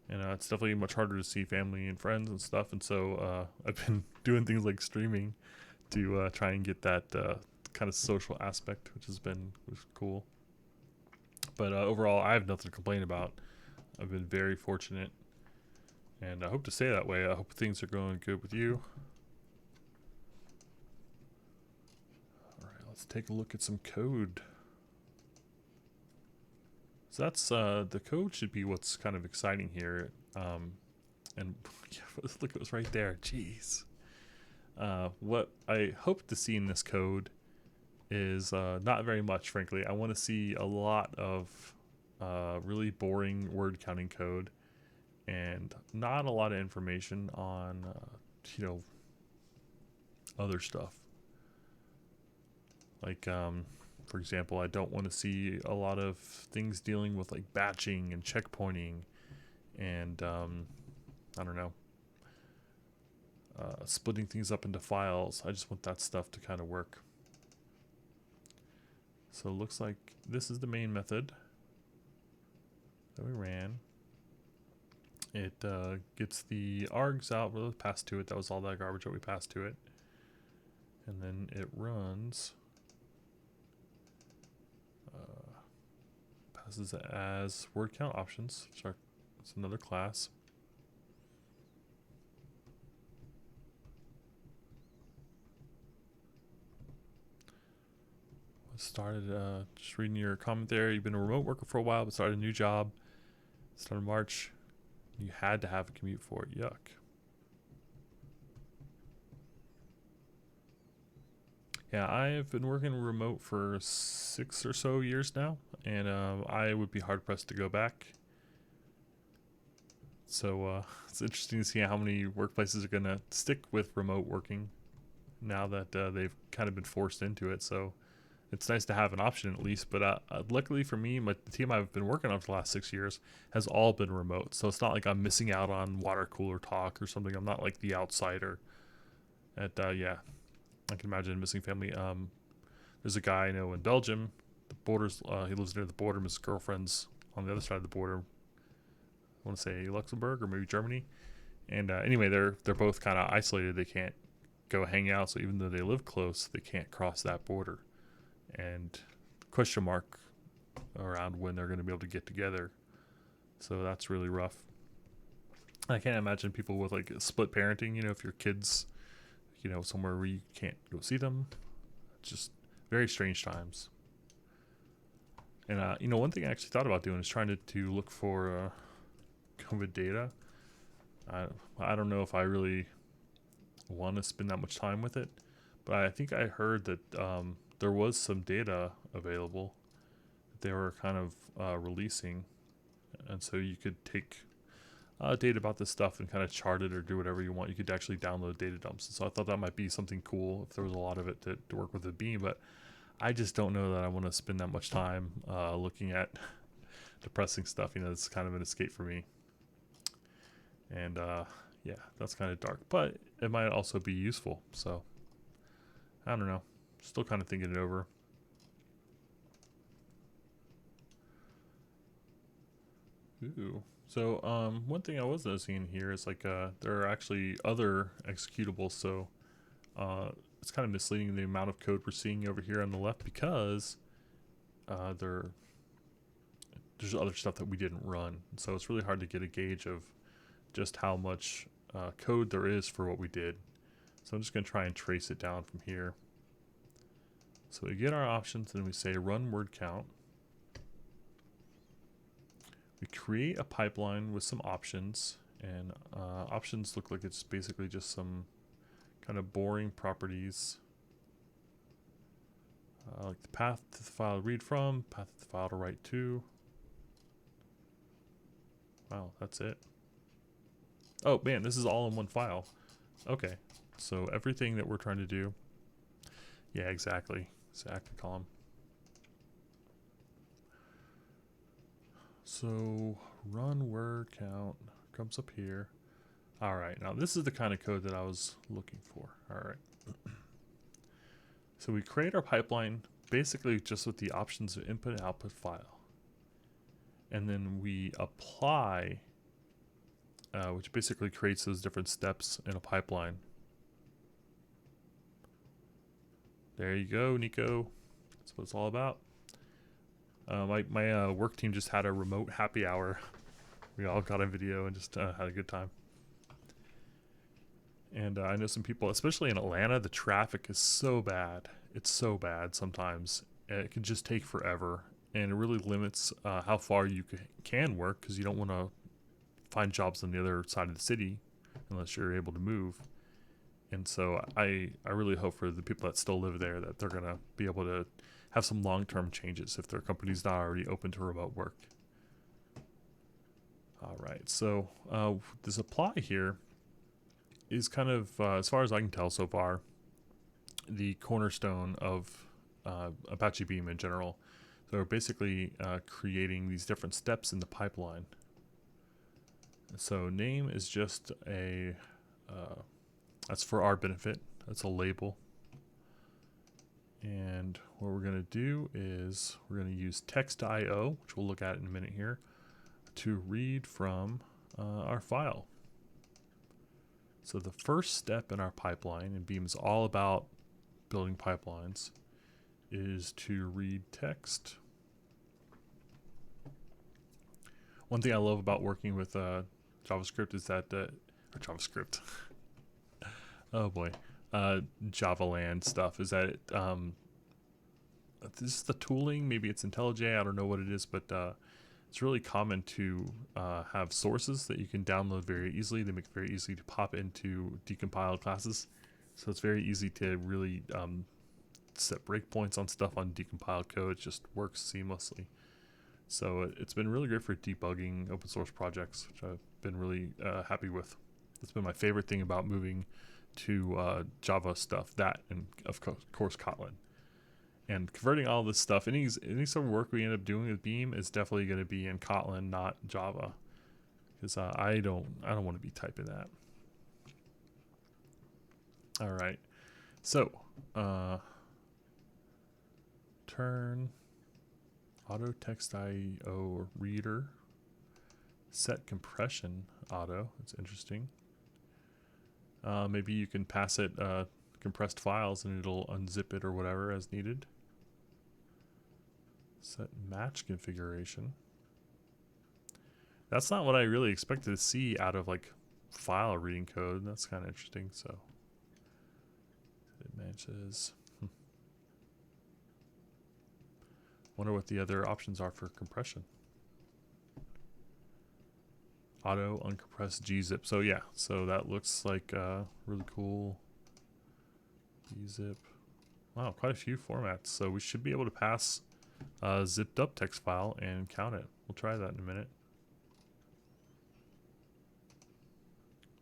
A: And it's definitely much harder to see family and friends and stuff. And so I've been doing things like streaming to try and get that kind of social aspect, which was cool. But overall, I have nothing to complain about. I've been very fortunate, and I hope to stay that way. I hope things are going good with you. All right, let's take a look at some code. So that's the code should be what's kind of exciting here. And yeah, look, it was right there. Jeez. What I hope to see in this code is not very much, frankly. I want to see a lot of really boring word counting code and not a lot of information on, you know, other stuff. Like, for example, I don't want to see a lot of things dealing with like batching and checkpointing and, I don't know, splitting things up into files. I just want that stuff to kind of work. So it looks like this is the main method that we ran. It gets the args out, we'll pass to it. That was all that garbage that we passed to it. And then it runs, passes it as word count options, which are, it's another class. Started just reading your comment there. You've been a remote worker for a while, but started a new job. Started March. You had to have a commute for it. Yuck. Yeah, I've been working remote for 6 or so years now, and I would be hard pressed to go back. So it's interesting to see how many workplaces are going to stick with remote working now that they've kind of been forced into it. So it's nice to have an option at least, but luckily for me, the team I've been working on for the last 6 years has all been remote. So it's not like I'm missing out on water cooler talk or something. I'm not like the outsider. Yeah, I can imagine missing family. There's a guy I know in Belgium. The borders. He lives near the border. His girlfriend's on the other side of the border. I want to say Luxembourg or maybe Germany. And anyway, they're both kind of isolated. They can't go hang out. So even though they live close, they can't cross that border. And question mark around when they're going to be able to get together. So that's really rough. I can't imagine people with like split parenting, you know, if your kids, you know, somewhere where you can't go see them. Just very strange times. And, you know, one thing I actually thought about doing is trying to look for COVID data. I don't know if I really want to spend that much time with it, but I think I heard that there was some data available that they were kind of releasing, and so you could take data about this stuff and kind of chart it or do whatever you want. You could actually download data dumps, and so I thought that might be something cool if there was a lot of it to work with the Beam, but I just don't know that I want to spend that much time looking at depressing stuff. You know, it's kind of an escape for me, and yeah, that's kind of dark, but it might also be useful, so I don't know. Still kind of thinking it over. Ooh. So one thing I was noticing in here is like there are actually other executables. So it's kind of misleading the amount of code we're seeing over here on the left because there's other stuff that we didn't run. So it's really hard to get a gauge of just how much code there is for what we did. So I'm just going to try and trace it down from here. So we get our options and we say run word count. We create a pipeline with some options, and options look like it's basically just some kind of boring properties. Like the path to the file to read from, path to the file to write to. Wow, that's it. Oh man, this is all in one file. Okay, so everything that we're trying to do. Yeah, exactly. Exact column. So run word count comes up here. All right, now this is the kind of code that I was looking for. All right. So we create our pipeline basically just with the options of input and output file. And then we apply, which basically creates those different steps in a pipeline. There you go, Nico. That's what it's all about. My work team just had a remote happy hour. We all got a video and just had a good time. And I know some people, especially in Atlanta, the traffic is so bad. It's so bad sometimes. It can just take forever. And it really limits how far you can work, because you don't want to find jobs on the other side of the city unless you're able to move. And so I really hope for the people that still live there that they're going to be able to have some long-term changes if their company's not already open to remote work. All right, so this apply here is kind of, as far as I can tell so far, the cornerstone of Apache Beam in general. So we're basically creating these different steps in the pipeline. So name is just a, that's for our benefit. That's a label. And what we're going to do is we're going to use text.io, which we'll look at in a minute here, to read from our file. So the first step in our pipeline, and Beam is all about building pipelines, is to read text. One thing I love about working with JavaScript is that, or JavaScript, oh boy, Javaland stuff, is that this is the tooling, maybe it's IntelliJ, I don't know what it is, but it's really common to have sources that you can download very easily. They make it very easy to pop into decompiled classes. So it's very easy to really set breakpoints on stuff on decompiled code. It just works seamlessly. So it's been really great for debugging open source projects, which I've been really happy with. That's been my favorite thing about moving to Java stuff, that and of course Kotlin. And converting all this stuff, any sort of work we end up doing with Beam is definitely going to be in Kotlin, not Java, because I don't want to be typing that. All right, so turn auto text IO reader, set compression auto. It's interesting. Maybe you can pass it compressed files and it'll unzip it or whatever as needed. Set match configuration. That's not what I really expected to see out of like file reading code. That's kind of interesting. So it matches. Wonder what the other options are for compression. Auto uncompressed gzip. So yeah, so that looks like really cool. Gzip. Wow, quite a few formats. So we should be able to pass a zipped up text file and count it. We'll try that in a minute.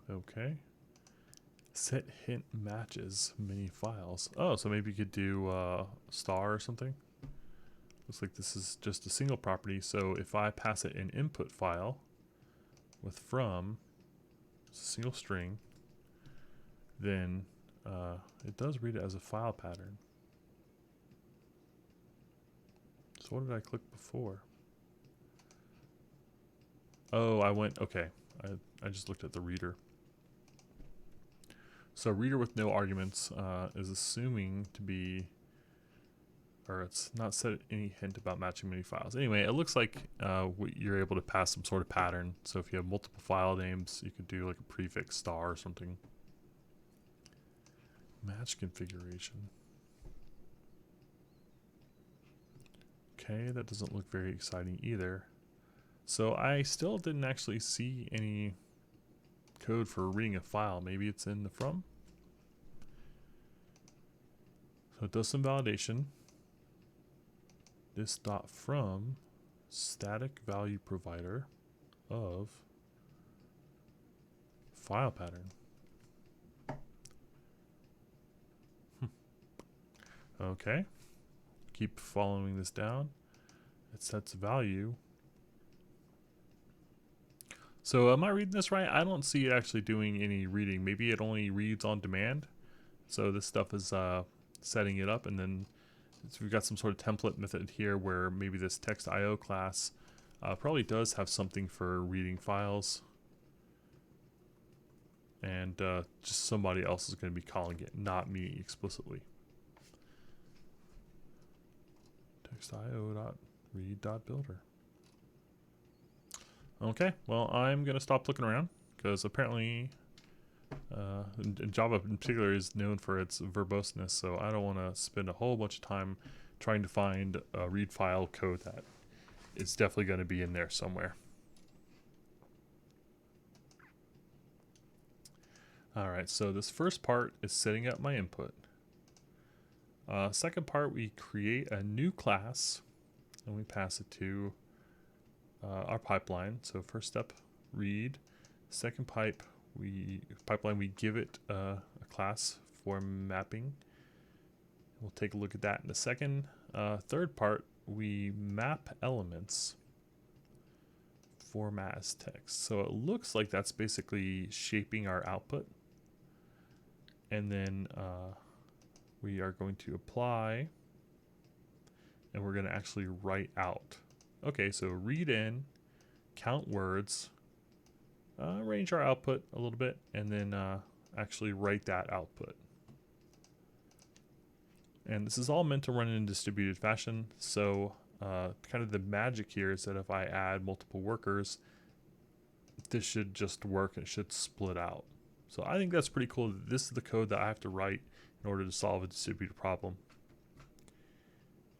A: Okay. Set hint matches many files. Oh, so maybe you could do star or something. Looks like this is just a single property. So if I pass it an input file with from, it's a single string, then it does read it as a file pattern. So what did I click before? Oh, I went, okay. I just looked at the reader. So reader with no arguments is assuming to be, or it's not set any hint about matching many files. Anyway, it looks like you're able to pass some sort of pattern. So if you have multiple file names, you could do like a prefix star or something. Match configuration. Okay, that doesn't look very exciting either. So I still didn't actually see any code for reading a file. Maybe it's in the from. So it does some validation. This dot from static value provider of file pattern. Okay. Keep following this down. It sets value. So am I reading this right? I don't see it actually doing any reading. Maybe it only reads on demand. So this stuff is setting it up, and then we've got some sort of template method here where maybe this text IO class probably does have something for reading files, and just somebody else is going to be calling it, not me explicitly. Text IO.read.builder. Okay, well, I'm going to stop looking around because apparently Java in particular is known for its verboseness, so I don't want to spend a whole bunch of time trying to find a read file code that is definitely going to be in there somewhere. Alright, so this first part is setting up my input. Second part, we create a new class and we pass it to our pipeline. So first step, read. Second pipeline, we give it a class for mapping. We'll take a look at that in a second. Third part, we map elements, format as text. So it looks like that's basically shaping our output. And then we are going to apply, and we're going to actually write out. Okay, so read in, count words, range our output a little bit, and then actually write that output. And this is all meant to run in distributed fashion, so kind of the magic here is that if I add multiple workers, this should just work and it should split out. So I think that's pretty cool. This is the code that I have to write in order to solve a distributed problem.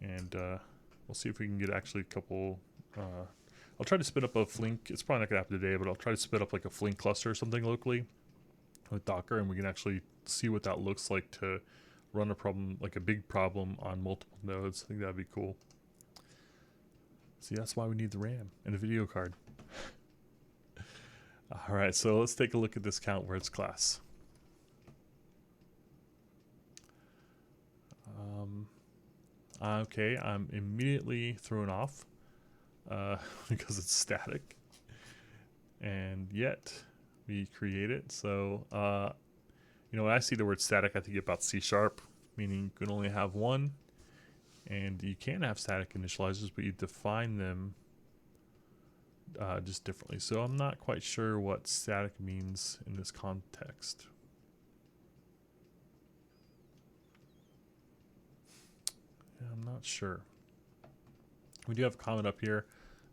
A: And we'll see if we can get actually a couple. I'll try to spin up a Flink. It's probably not going to happen today, but I'll try to spin up like a Flink cluster or something locally with Docker, and we can actually see what that looks like to run a problem, like a big problem on multiple nodes. I think that'd be cool. See, that's why we need the RAM and a video card. All right, so let's take a look at this count words class. Okay, I'm immediately thrown off because it's static, and yet we create it. So, you know, when I see the word static, I think about C#, meaning you can only have one, and you can have static initializers, but you define them just differently. So I'm not quite sure what static means in this context. I'm not sure. We do have a comment up here.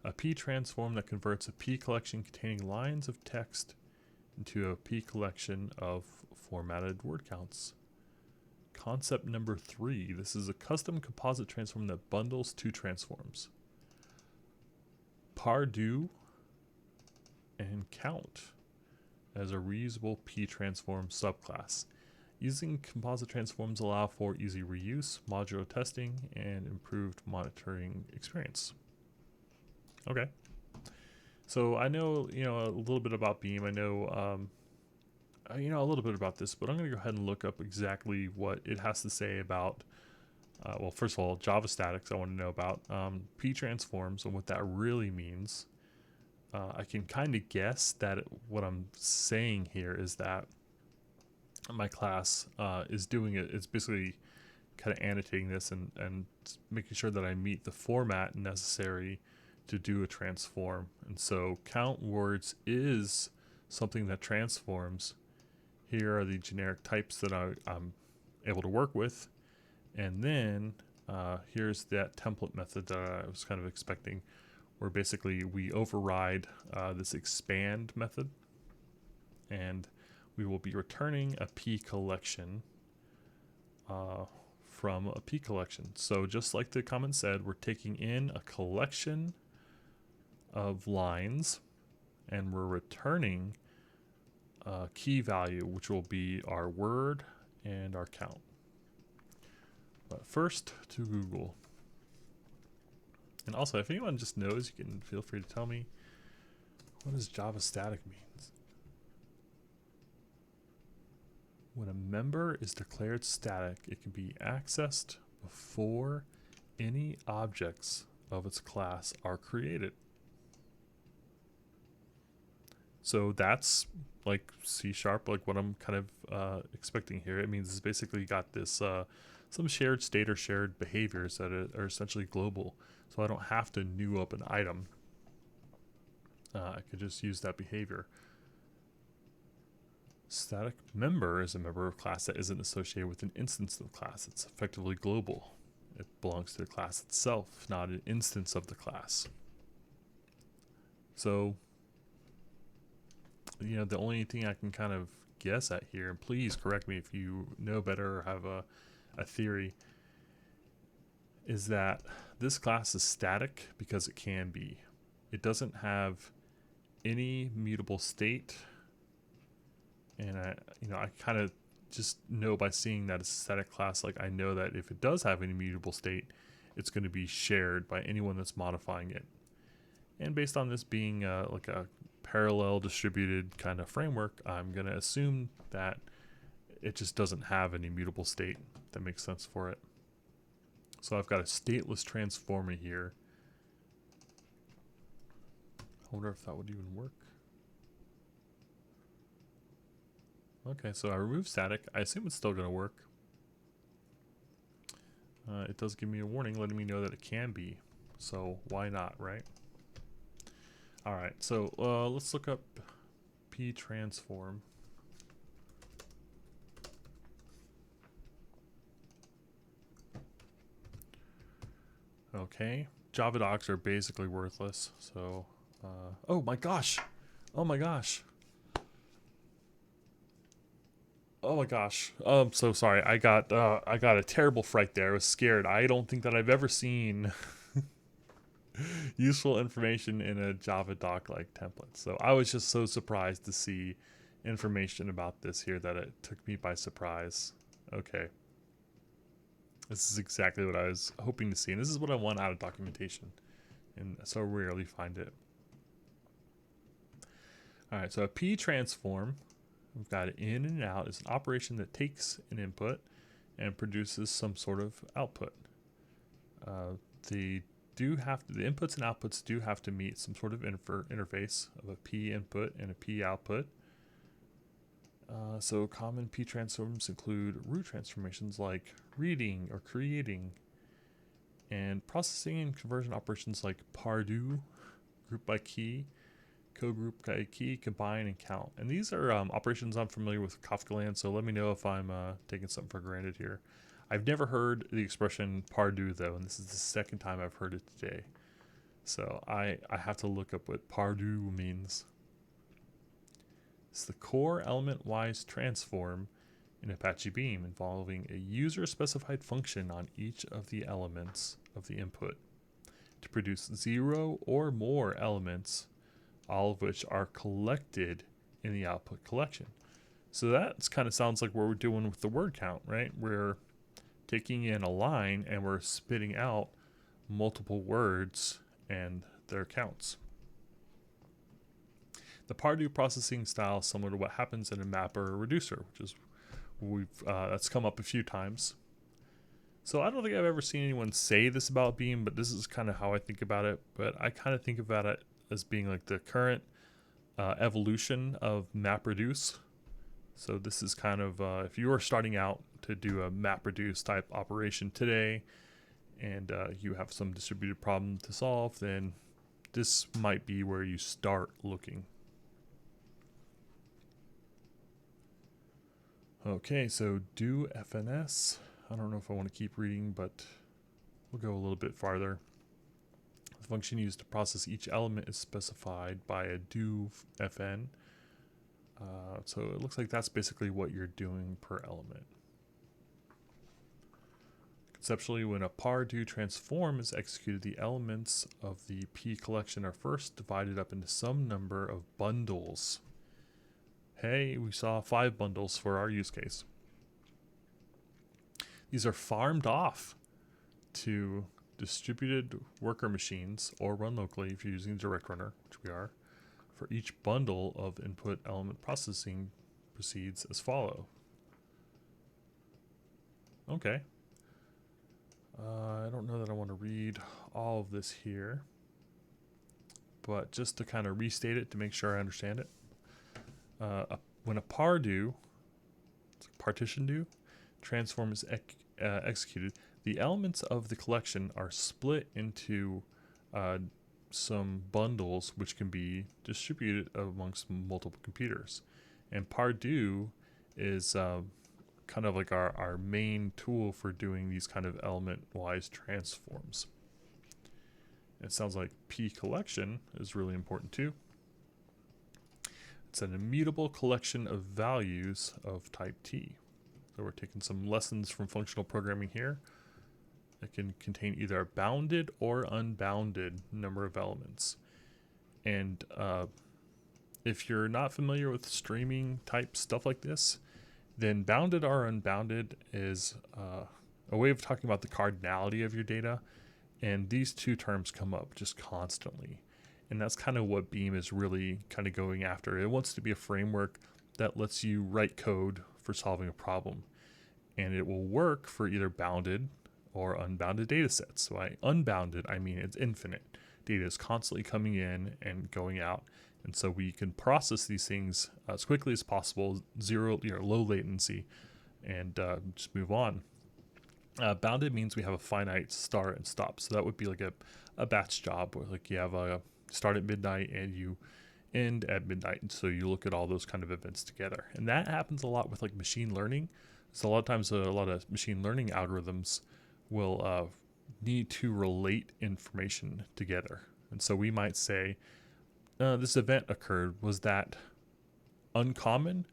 A: A PTransform that converts a P collection containing lines of text into a P collection of formatted word counts. Concept number 3. This is a custom composite transform that bundles two transforms, pardo and count, as a reusable PTransform subclass. Using composite transforms allow for easy reuse, modular testing, and improved monitoring experience. Okay. So I know, you know, a little bit about Beam. I know, you know, a little bit about this, but I'm going to go ahead and look up exactly what it has to say about, well, first of all, Java statics I want to know about, PTransforms and what that really means. I can kind of guess that what I'm saying here is that my class is doing it. It's basically kind of annotating this and making sure that I meet the format necessary to do a transform. And so count words is something that transforms. Here are the generic types that I'm able to work with. And then here's that template method that I was kind of expecting, where basically we override this expand method, and we will be returning a P collection from a P collection. So just like the comment said, we're taking in a collection of lines and we're returning a key value, which will be our word and our count. But first to Google. And also, if anyone just knows, you can feel free to tell me. What does Java static means? When a member is declared static, it can be accessed before any objects of its class are created. So that's like C#, like what I'm kind of expecting here. It means it's basically got this some shared state or shared behaviors that are essentially global. So I don't have to new up an item. I could just use that behavior. Static member is a member of class that isn't associated with an instance of the class. It's effectively global. It belongs to the class itself, not an instance of the class. So, you know, the only thing I can kind of guess at here, and please correct me if you know better or have a theory, is that this class is static because it can be. It doesn't have any mutable state. And I kind of just know by seeing that it's a static class, like I know that if it does have any mutable state, it's going to be shared by anyone that's modifying it. And based on this being like a parallel distributed kind of framework, I'm going to assume that it just doesn't have any mutable state. That makes sense for it. So I've got a stateless transformer here. I wonder if that would even work. Okay, so I remove static. I assume it's still going to work. It does give me a warning letting me know that it can be. So why not, right? All right, so let's look up PTransform. Okay, Java docs are basically worthless. So, oh my gosh. Oh my gosh. Oh my gosh. I'm so sorry. I got a terrible fright there. I was scared. I don't think that I've ever seen useful information in a Java doc like template. So I was just so surprised to see information about this here that it took me by surprise. Okay. This is exactly what I was hoping to see. And this is what I want out of documentation. And so rarely find it. All right, so a PTransform, we've got it in and out, is an operation that takes an input and produces some sort of output. The inputs and outputs do have to meet some sort of interface of a P input and a P output. So common PTransforms include root transformations like reading or creating, and processing and conversion operations like pardo, group by key, co-group by key, combine, and count. And these are operations I'm familiar with Kafka land, so let me know if I'm taking something for granted here. I've never heard the expression pardo though, and this is the second time I've heard it today. So I have to look up what pardo means. It's the core element-wise transform in Apache Beam involving a user-specified function on each of the elements of the input to produce 0 or more elements, all of which are collected in the output collection. So that kind of sounds like what we're doing with the word count, right? We're taking in a line and we're spitting out multiple words and their counts. The pardo processing style is similar to what happens in a mapper or reducer, which is that's come up a few times. So I don't think I've ever seen anyone say this about Beam, but this is kind of how I think about it. But I kind of think about it as being like the current evolution of MapReduce. So this is kind of, if you are starting out to do a MapReduce type operation today, and you have some distributed problem to solve, then this might be where you start looking. Okay, so do FNS. I don't know if I want to keep reading, but we'll go a little bit farther. The function used to process each element is specified by a do fn. So it looks like that's basically what you're doing per element. Conceptually, when a pardo transform is executed, the elements of the P collection are first divided up into some number of bundles. Hey, we saw 5 bundles for our use case. These are farmed off to distributed worker machines or run locally if you're using direct runner, which we are, for each bundle of input element processing proceeds as follow. Okay. I don't know that I want to read all of this here, but just to kind of restate it to make sure I understand it. When a par-do, partition do, transform is executed, the elements of the collection are split into some bundles which can be distributed amongst multiple computers. And par-do is kind of like our main tool for doing these kind of element-wise transforms. It sounds like P collection is really important too. It's an immutable collection of values of type T. So we're taking some lessons from functional programming here. It can contain either a bounded or unbounded number of elements. And if you're not familiar with streaming type stuff like this, then bounded or unbounded is a way of talking about the cardinality of your data. And these two terms come up just constantly. And that's kind of what Beam is really kind of going after. It wants to be a framework that lets you write code for solving a problem. And it will work for either bounded or unbounded data sets. So by unbounded, I mean it's infinite. Data is constantly coming in and going out. And so we can process these things as quickly as possible, low latency, and just move on. Bounded means we have a finite start and stop. So that would be like a batch job, where like you have a start at midnight and you end at midnight. And so you look at all those kind of events together. And that happens a lot with like machine learning. So a lot of times a lot of machine learning algorithms will need to relate information together. And so we might say, this event occurred. Was that uncommon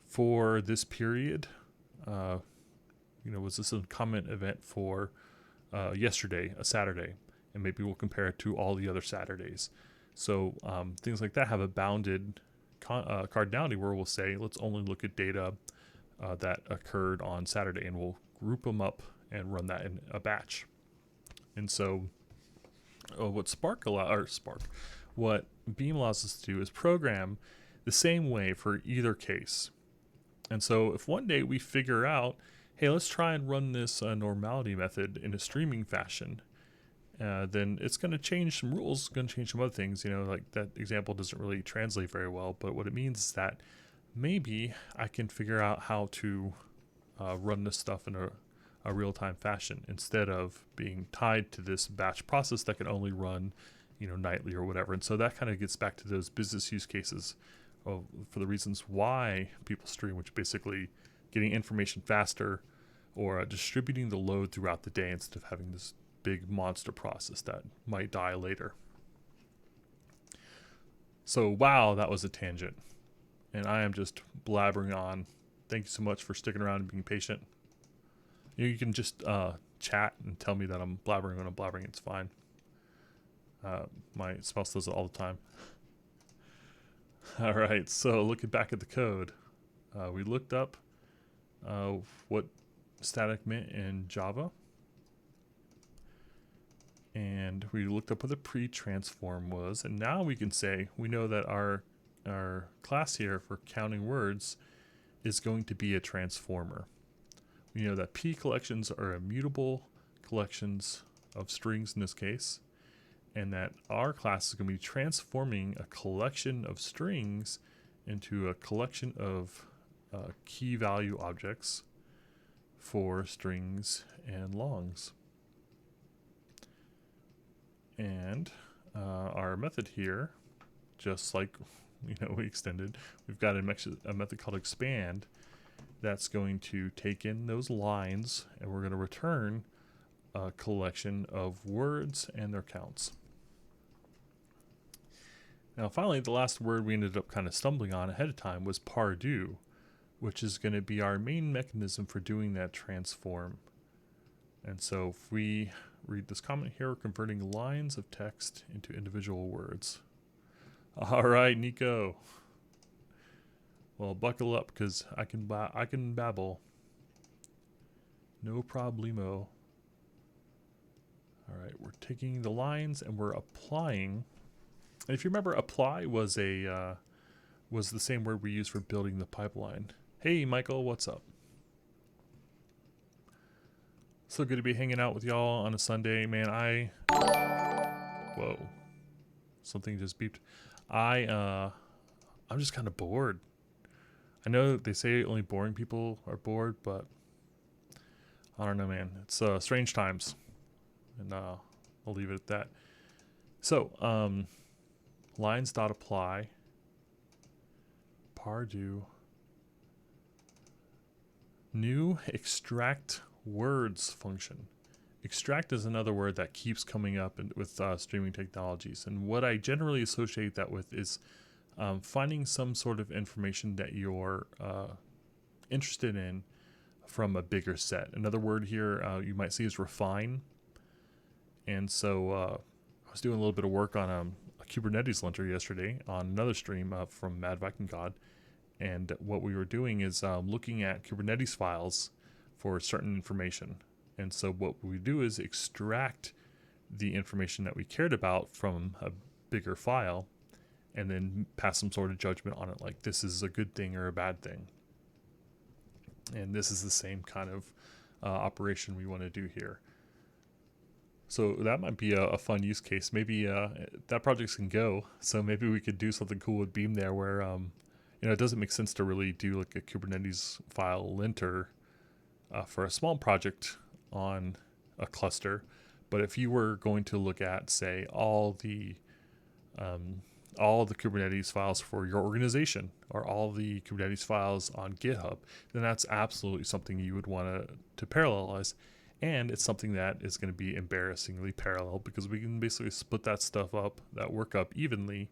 A: for this period? Was this a common event for yesterday, a Saturday? And maybe we'll compare it to all the other Saturdays. So things like that have a bounded cardinality where we'll say, let's only look at data that occurred on Saturday, and we'll group them up and run that in a batch. And so what Beam allows us to do is program the same way for either case. And so if one day we figure out, hey, let's try and run this normality method in a streaming fashion, then it's going to change some rules, going to change some other things. Like that example doesn't really translate very well, but what it means is that maybe I can figure out how to run this stuff in a real-time fashion instead of being tied to this batch process that can only run nightly or whatever. And so that kind of gets back to those business use cases for the reasons why people stream, which basically getting information faster or distributing the load throughout the day instead of having this big monster process that might die later. So wow, that was a tangent. And I am just blabbering on. Thank you so much for sticking around and being patient. You can just chat and tell me that I'm blabbering when I'm blabbering. It's fine. My spouse does it all the time. All right, so looking back at the code, we looked up what static meant in Java. And we looked up what a PTransform was. And now we can say, we know that our class here for counting words is going to be a transformer. We know that P collections are immutable collections of strings in this case, and that our class is going to be transforming a collection of strings into a collection of key value objects for strings and longs. And our method here, just like we extended, we've got a method called expand that's going to take in those lines, and we're going to return a collection of words and their counts. Now finally, the last word we ended up kind of stumbling on ahead of time was par-do, which is going to be our main mechanism for doing that transform. And so if we read this comment here, we're converting lines of text into individual words. All right, Nico. Well, buckle up, because I can babble. No problemo. All right, we're taking the lines and we're applying. And if you remember, apply was the same word we used for building the pipeline. Hey, Michael, what's up? So good to be hanging out with y'all on a Sunday, man. Whoa, something just beeped. I'm just kind of bored. I know they say only boring people are bored, but I don't know, man. It's strange times, and I'll leave it at that. So, lines.apply, pardo, new extract words function. Extract is another word that keeps coming up with streaming technologies, and what I generally associate that with is finding some sort of information that you're interested in from a bigger set. Another word here you might see is refine. And so I was doing a little bit of work on a Kubernetes linter yesterday on another stream from Mad Viking God. And what we were doing is looking at Kubernetes files for certain information. And so what we do is extract the information that we cared about from a bigger file and then pass some sort of judgment on it, like this is a good thing or a bad thing. And this is the same kind of operation we want to do here. So that might be a fun use case. Maybe that project can go. So maybe we could do something cool with Beam there where, it doesn't make sense to really do like a Kubernetes file linter for a small project on a cluster. But if you were going to look at, say, all the Kubernetes files for your organization or all the Kubernetes files on GitHub, then that's absolutely something you would want to parallelize. And it's something that is going to be embarrassingly parallel because we can basically split that stuff up, that work up evenly,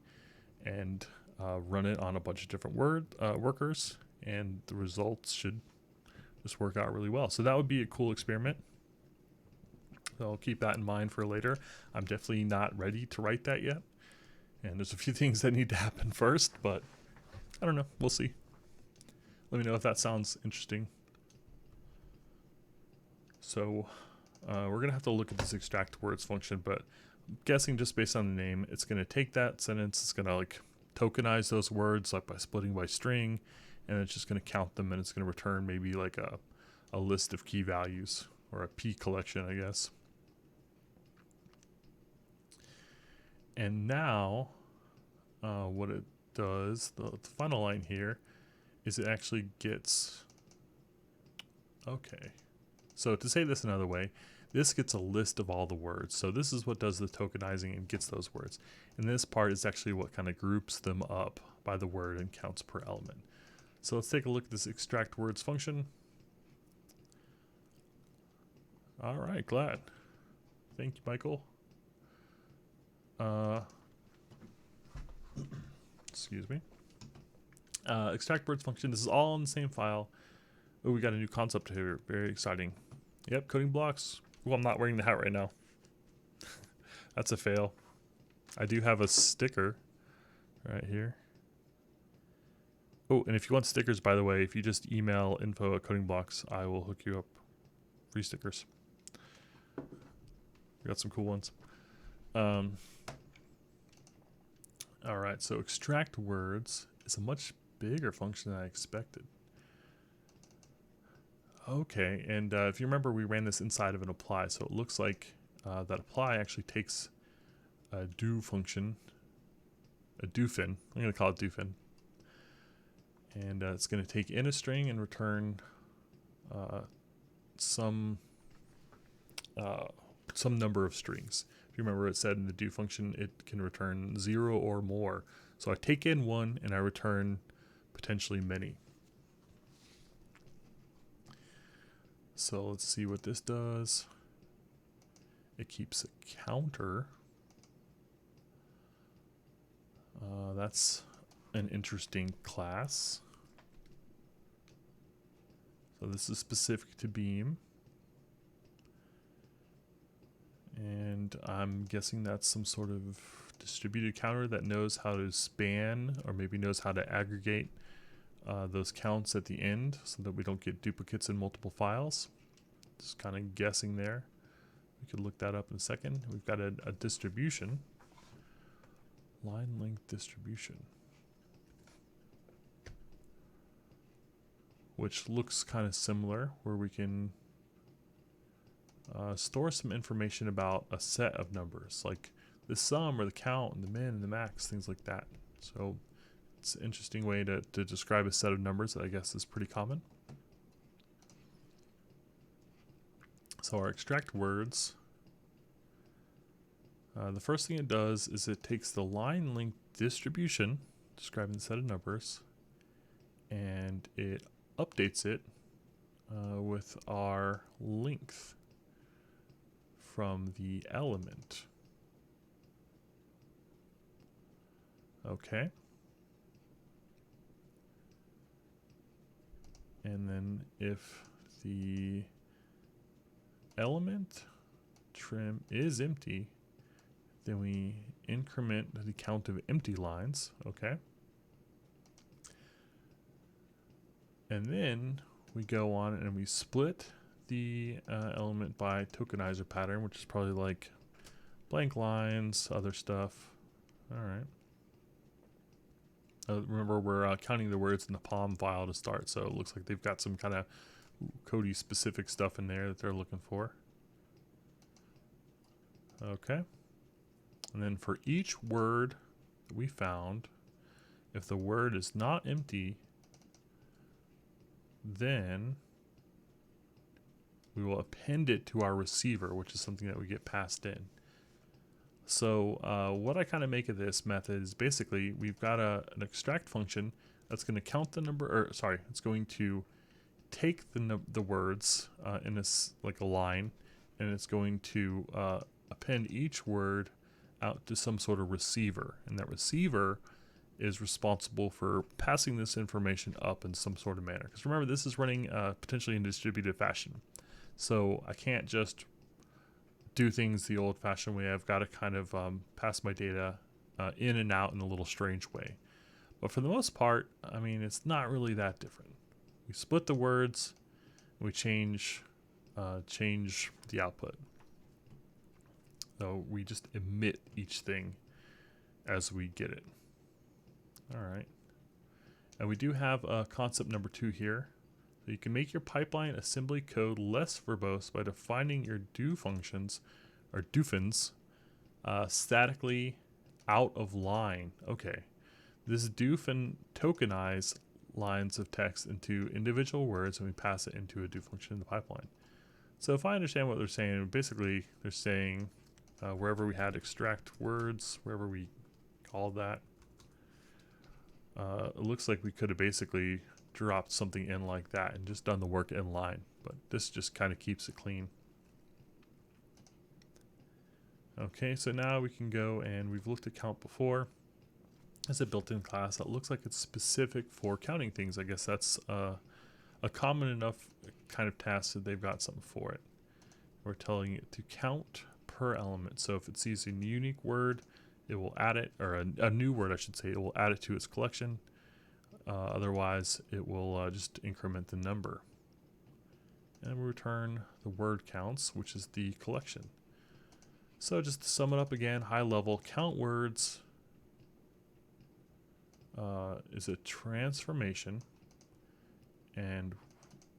A: and run it on a bunch of different workers, and the results should just work out really well. So that would be a cool experiment. So I'll keep that in mind for later. I'm definitely not ready to write that yet. And there's a few things that need to happen first, but I don't know. We'll see. Let me know if that sounds interesting. So we're going to have to look at this extract words function, but I'm guessing just based on the name, it's going to take that sentence, it's going to like tokenize those words like by splitting by string, and it's just going to count them, and it's going to return maybe like a list of key values or a P collection, I guess. And now what it does, the final line here, is it actually gets, okay. So to say this another way, this gets a list of all the words. So this is what does the tokenizing and gets those words. And this part is actually what kind of groups them up by the word and counts per element. So let's take a look at this extract words function. All right, glad. Thank you, Michael. Excuse me. Extract words function. This is all in the same file. Oh, we got a new concept here. Very exciting. Yep, coding blocks. Oh, I'm not wearing the hat right now. That's a fail. I do have a sticker right here. Oh, and if you want stickers, by the way, if you just email info@codingblocks, I will hook you up. Free stickers. We got some cool ones. All right, so extract words is a much bigger function than I expected. Okay, and if you remember, we ran this inside of an apply, so it looks like that apply actually takes a do function, a doofin. I'm going to call it doofin. And it's going to take in a string and return some number of strings. If you remember, it said in the do function it can return 0 or more. So I take in one and I return potentially many. So let's see what this does. It keeps a counter. That's an interesting class. So this is specific to Beam. And I'm guessing that's some sort of distributed counter that knows how to span, or maybe knows how to aggregate those counts at the end so that we don't get duplicates in multiple files. Just kind of guessing there. We could look that up in a second. We've got a distribution. Line length distribution. Which looks kind of similar, where we can store some information about a set of numbers, like the sum or the count and the min and the max, things like that. So it's an interesting way to describe a set of numbers that I guess is pretty common. So our extract words, the first thing it does is it takes the line length distribution, describing the set of numbers, and it updates it with our length from the element. Okay. And then if the element trim is empty, then we increment the count of empty lines. Okay. And then we go on and we split the element by tokenizer pattern, which is probably like blank lines, other stuff. All right. Remember, we're counting the words in the POM file to start, so it looks like they've got some kind of Cody specific stuff in there that they're looking for. Okay. And then for each word that we found, if the word is not empty, then we will append it to our receiver, which is something that we get passed in. So what I kind of make of this method is basically we've got an extract function that's going to count the number, or sorry, it's going to take the words in this like a line, and it's going to append each word out to some sort of receiver, and that receiver is responsible for passing this information up in some sort of manner. Because remember, this is running potentially in distributed fashion. So I can't just do things the old-fashioned way. I've got to kind of pass my data in and out in a little strange way. But for the most part, I mean, it's not really that different. We split the words, and we change the output. So we just emit each thing as we get it. All right. And we do have concept number 2 here. So you can make your pipeline assembly code less verbose by defining your do functions, or doofins, statically out of line. Okay. This doofin tokenize lines of text into individual words, and we pass it into a do function in the pipeline. So if I understand what they're saying, basically they're saying wherever we had extract words, wherever we called that, it looks like we could have basically dropped something in like that and just done the work in line, but this just kind of keeps it clean. Okay, so now we can go, and we've looked at count before as a built-in class that looks like it's specific for counting things. I guess that's a common enough kind of task that they've got something for it. We're telling it to count per element. So if it sees a unique word, it will add it, or a new word I should say, it will add it to its collection. Otherwise, it will just increment the number. And we return the word counts, which is the collection. So just to sum it up again, high level, count words is a transformation. And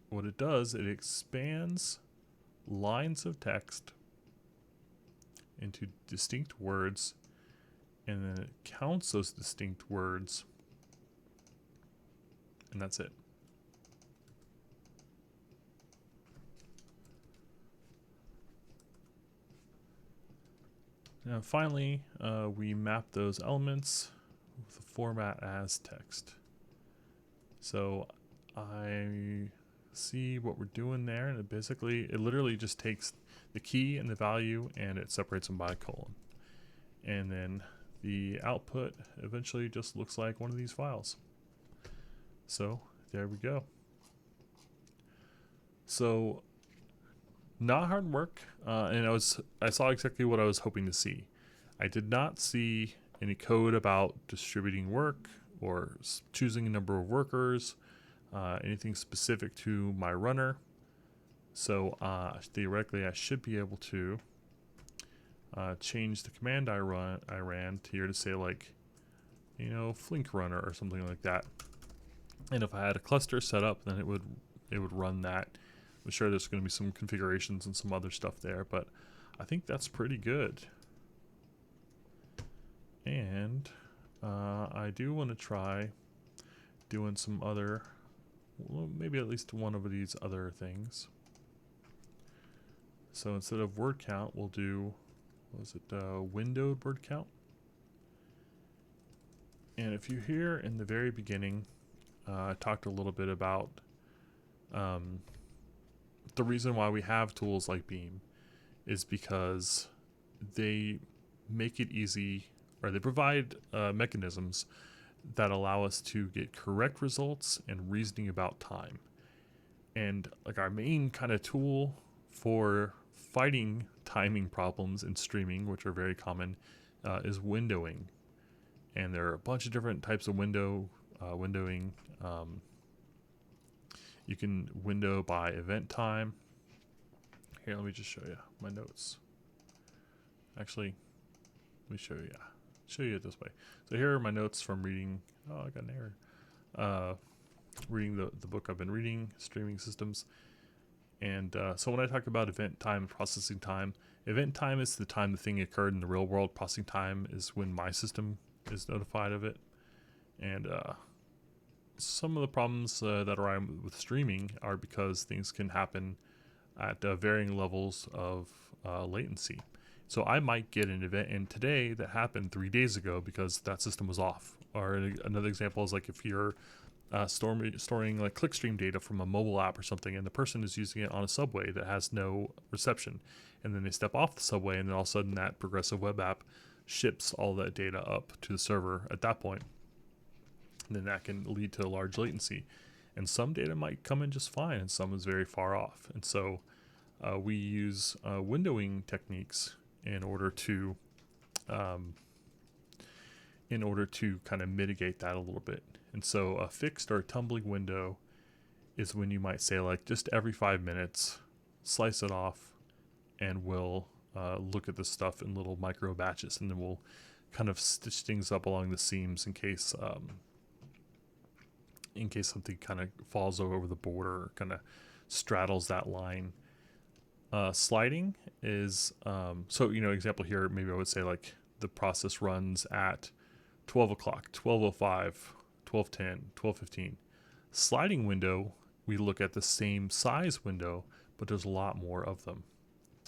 A: what it does, it expands lines of text into distinct words, and then it counts those distinct words, and that's it. Now finally, we map those elements with the format as text. So I see what we're doing there, and it literally just takes the key and the value and it separates them by a colon. And then the output eventually just looks like one of these files. So there we go. So not hard work, and I saw exactly what I was hoping to see. I did not see any code about distributing work or choosing a number of workers, anything specific to my runner. So theoretically, I should be able to change the command I ran to here to say like, Flink runner or something like that. And if I had a cluster set up, then it would run that. I'm sure there's going to be some configurations and some other stuff there, but I think that's pretty good. And I do want to try doing some other, well, maybe at least one of these other things. So instead of word count, we'll do, windowed word count. And if you hear in the very beginning, I talked a little bit about the reason why we have tools like Beam is because they make it easy, or they provide mechanisms that allow us to get correct results and reasoning about time. And like our main kind of tool for fighting timing problems in streaming, which are very common, is windowing. And there are a bunch of different types of windowing. You can window by event time. Here, let me just show you my notes. Actually, let me show you it this way. So here are my notes from reading. Oh, I got an error. Reading the book I've been reading, Streaming Systems. And so when I talk about event time and processing time, event time is the time the thing occurred in the real world. Processing time is when my system is notified of it. And some of the problems that arise with streaming are because things can happen at varying levels of latency. So I might get an event in today that happened 3 days ago because that system was off. Or another example is like if you're storing like clickstream data from a mobile app or something, and the person is using it on a subway that has no reception, and then they step off the subway, and then all of a sudden that progressive web app ships all that data up to the server at that point. And then that can lead to a large latency. And some data might come in just fine, and some is very far off. And so we use windowing techniques in order to kind of mitigate that a little bit. And so a fixed or a tumbling window is when you might say like just every 5 minutes, slice it off, and we'll look at this stuff in little micro batches, and then we'll kind of stitch things up along the seams in case something kind of falls over the border or kind of straddles that line. Sliding is, example here, maybe I would say like the process runs at 12 o'clock, 12:05, 12:10, 12:15. Sliding window, we look at the same size window, but there's a lot more of them.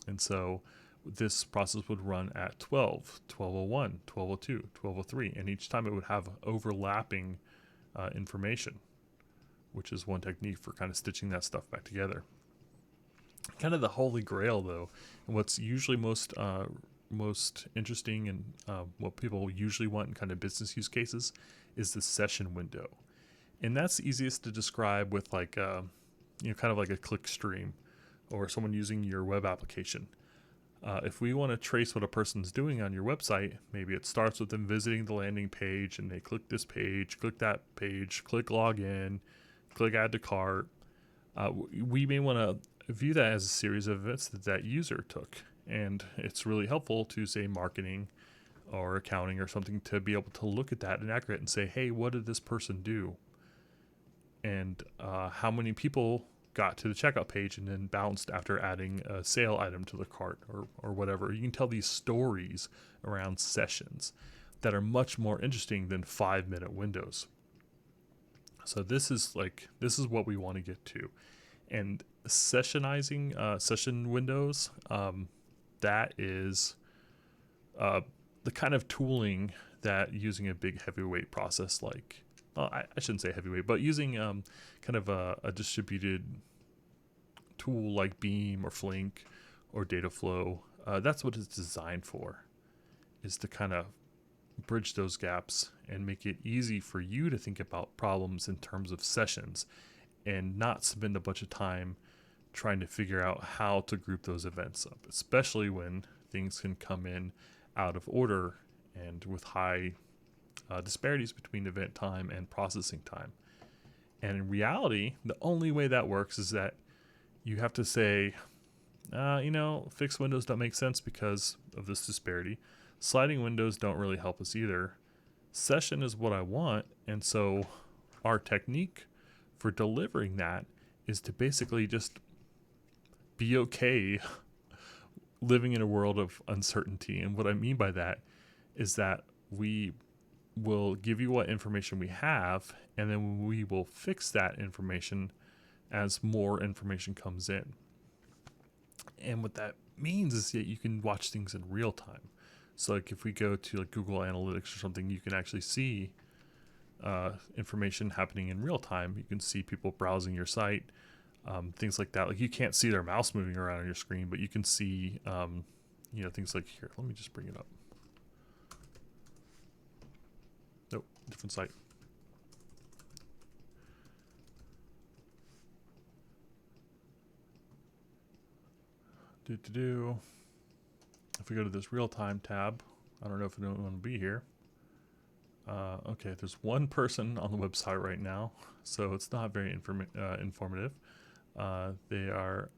A: And so this process would run at 12, 12:01, 12:02, 12:03, and each time it would have overlapping information, which is one technique for kind of stitching that stuff back together. Kind of the holy grail, though, and what's usually most interesting and what people usually want in kind of business use cases is the session window. And that's easiest to describe with like kind of like a click stream or someone using your web application. If we want to trace what a person's doing on your website, maybe it starts with them visiting the landing page and they click this page, click that page, click login, click add to cart. We may want to view that as a series of events that user took. And it's really helpful to say marketing or accounting or something to be able to look at that in aggregate and say, hey, what did this person do? And how many people got to the checkout page and then bounced after adding a sale item to the cart or whatever. You can tell these stories around sessions that are much more interesting than 5-minute windows. So this is what we want to get to. And sessionizing session windows, that is the kind of tooling that using a big heavyweight process like, I shouldn't say heavyweight, but using kind of a distributed tool like Beam or Flink or Dataflow, that's what it's designed for, is to kind of bridge those gaps and make it easy for you to think about problems in terms of sessions and not spend a bunch of time trying to figure out how to group those events up, especially when things can come in out of order and with high disparities between event time and processing time. And in reality, the only way that works is that you have to say, fixed windows don't make sense because of this disparity. Sliding windows don't really help us either. Session is what I want, and so our technique for delivering that is to basically just be okay living in a world of uncertainty. And what I mean by that is that we will give you what information we have, and then we will fix that information as more information comes in. And what that means is that you can watch things in real time. So like if we go to like Google Analytics or something, you can actually see information happening in real time. You can see people browsing your site, things like that. Like you can't see their mouse moving around on your screen, but you can see, things like here. Let me just bring it up. Nope, different site. If we go to this real-time tab, I don't know if anyone will be here. Okay, there's one person on the website right now, so it's not very informative. They are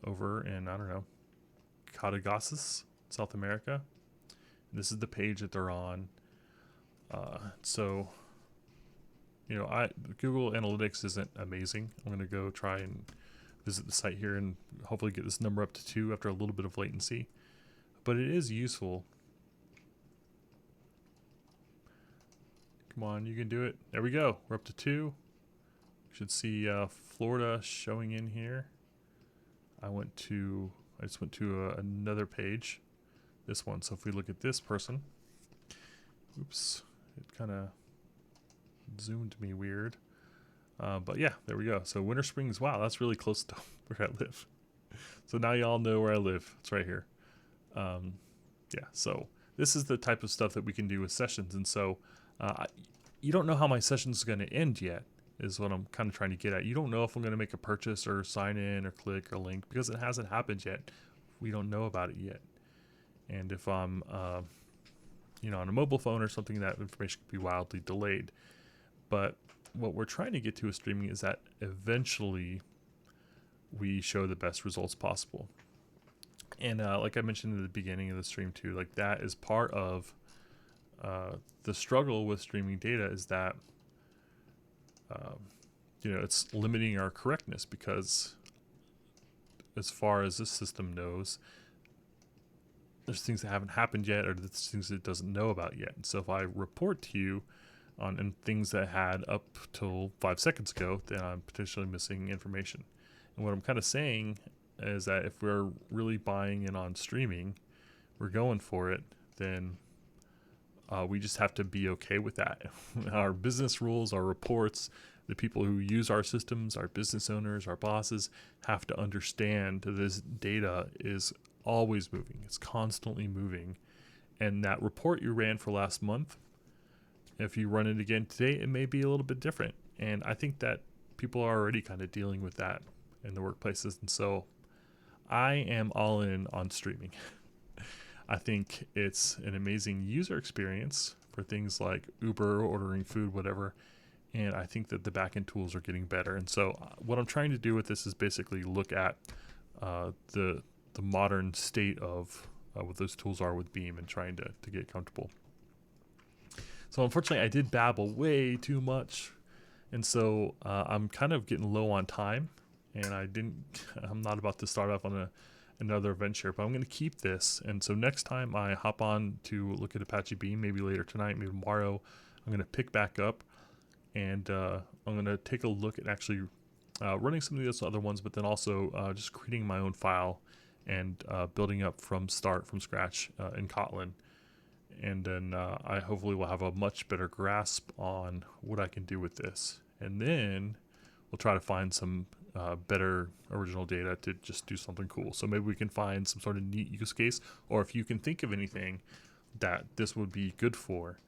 A: over in, I don't know, Cadagosas, South America. This is the page that they're on. Google Analytics isn't amazing. I'm going to go try and visit the site here and hopefully get this number up to 2 after a little bit of latency. But it is useful. Come on, you can do it. There we go. We're up to 2. You should see Florida showing in here. I just went to another page. This one. So if we look at this person. Oops. It kind of zoomed me weird. But yeah, there we go. So Winter Springs, wow, that's really close to where I live. So now y'all know where I live. It's right here. So this is the type of stuff that we can do with sessions. And so you don't know how my session is going to end yet, is what I'm kind of trying to get at. You don't know if I'm going to make a purchase or sign in or click or link because it hasn't happened yet. We don't know about it yet. And if I'm, on a mobile phone or something, that information could be wildly delayed. But what we're trying to get to with streaming is that eventually we show the best results possible. And like I mentioned in the beginning of the stream too, like that is part of the struggle with streaming data is that, it's limiting our correctness because as far as this system knows, there's things that haven't happened yet or there's things it doesn't know about yet. And so if I report to you on things that had up till 5 seconds ago, then I'm potentially missing information. And what I'm kind of saying is that if we're really buying in on streaming, we're going for it, then we just have to be okay with that. Our business rules, our reports, the people who use our systems, our business owners, our bosses have to understand that this data is always moving. It's constantly moving. And that report you ran for last month, if you run it again today, it may be a little bit different. And I think that people are already kind of dealing with that in the workplaces. And so I am all in on streaming. I think it's an amazing user experience for things like Uber, ordering food, whatever. And I think that the backend tools are getting better. And so what I'm trying to do with this is basically look at the modern state of what those tools are with Beam and trying to get comfortable. So unfortunately, I did babble way too much. And so I'm kind of getting low on time. And I'm not about to start off on another venture, but I'm going to keep this. And so next time I hop on to look at Apache Beam, maybe later tonight, maybe tomorrow, I'm going to pick back up and I'm going to take a look at actually running some of those other ones, but then also just creating my own file and building up from scratch in Kotlin. And then I hopefully will have a much better grasp on what I can do with this. And then we'll try to find some better original data to just do something cool. So maybe we can find some sort of neat use case, or if you can think of anything that this would be good for,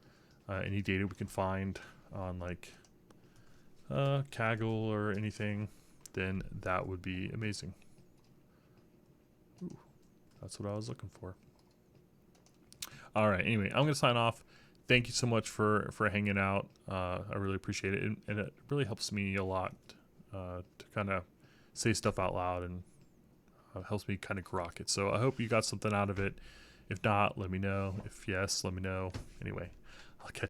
A: any data we can find on like Kaggle or anything, then that would be amazing. Ooh, that's what I was looking for. All right, anyway, I'm going to sign off. Thank you so much for hanging out. I really appreciate it. And it really helps me a lot to kind of say stuff out loud, and helps me kind of grok it. So I hope you got something out of it. If not, let me know. If yes, let me know. Anyway, I'll catch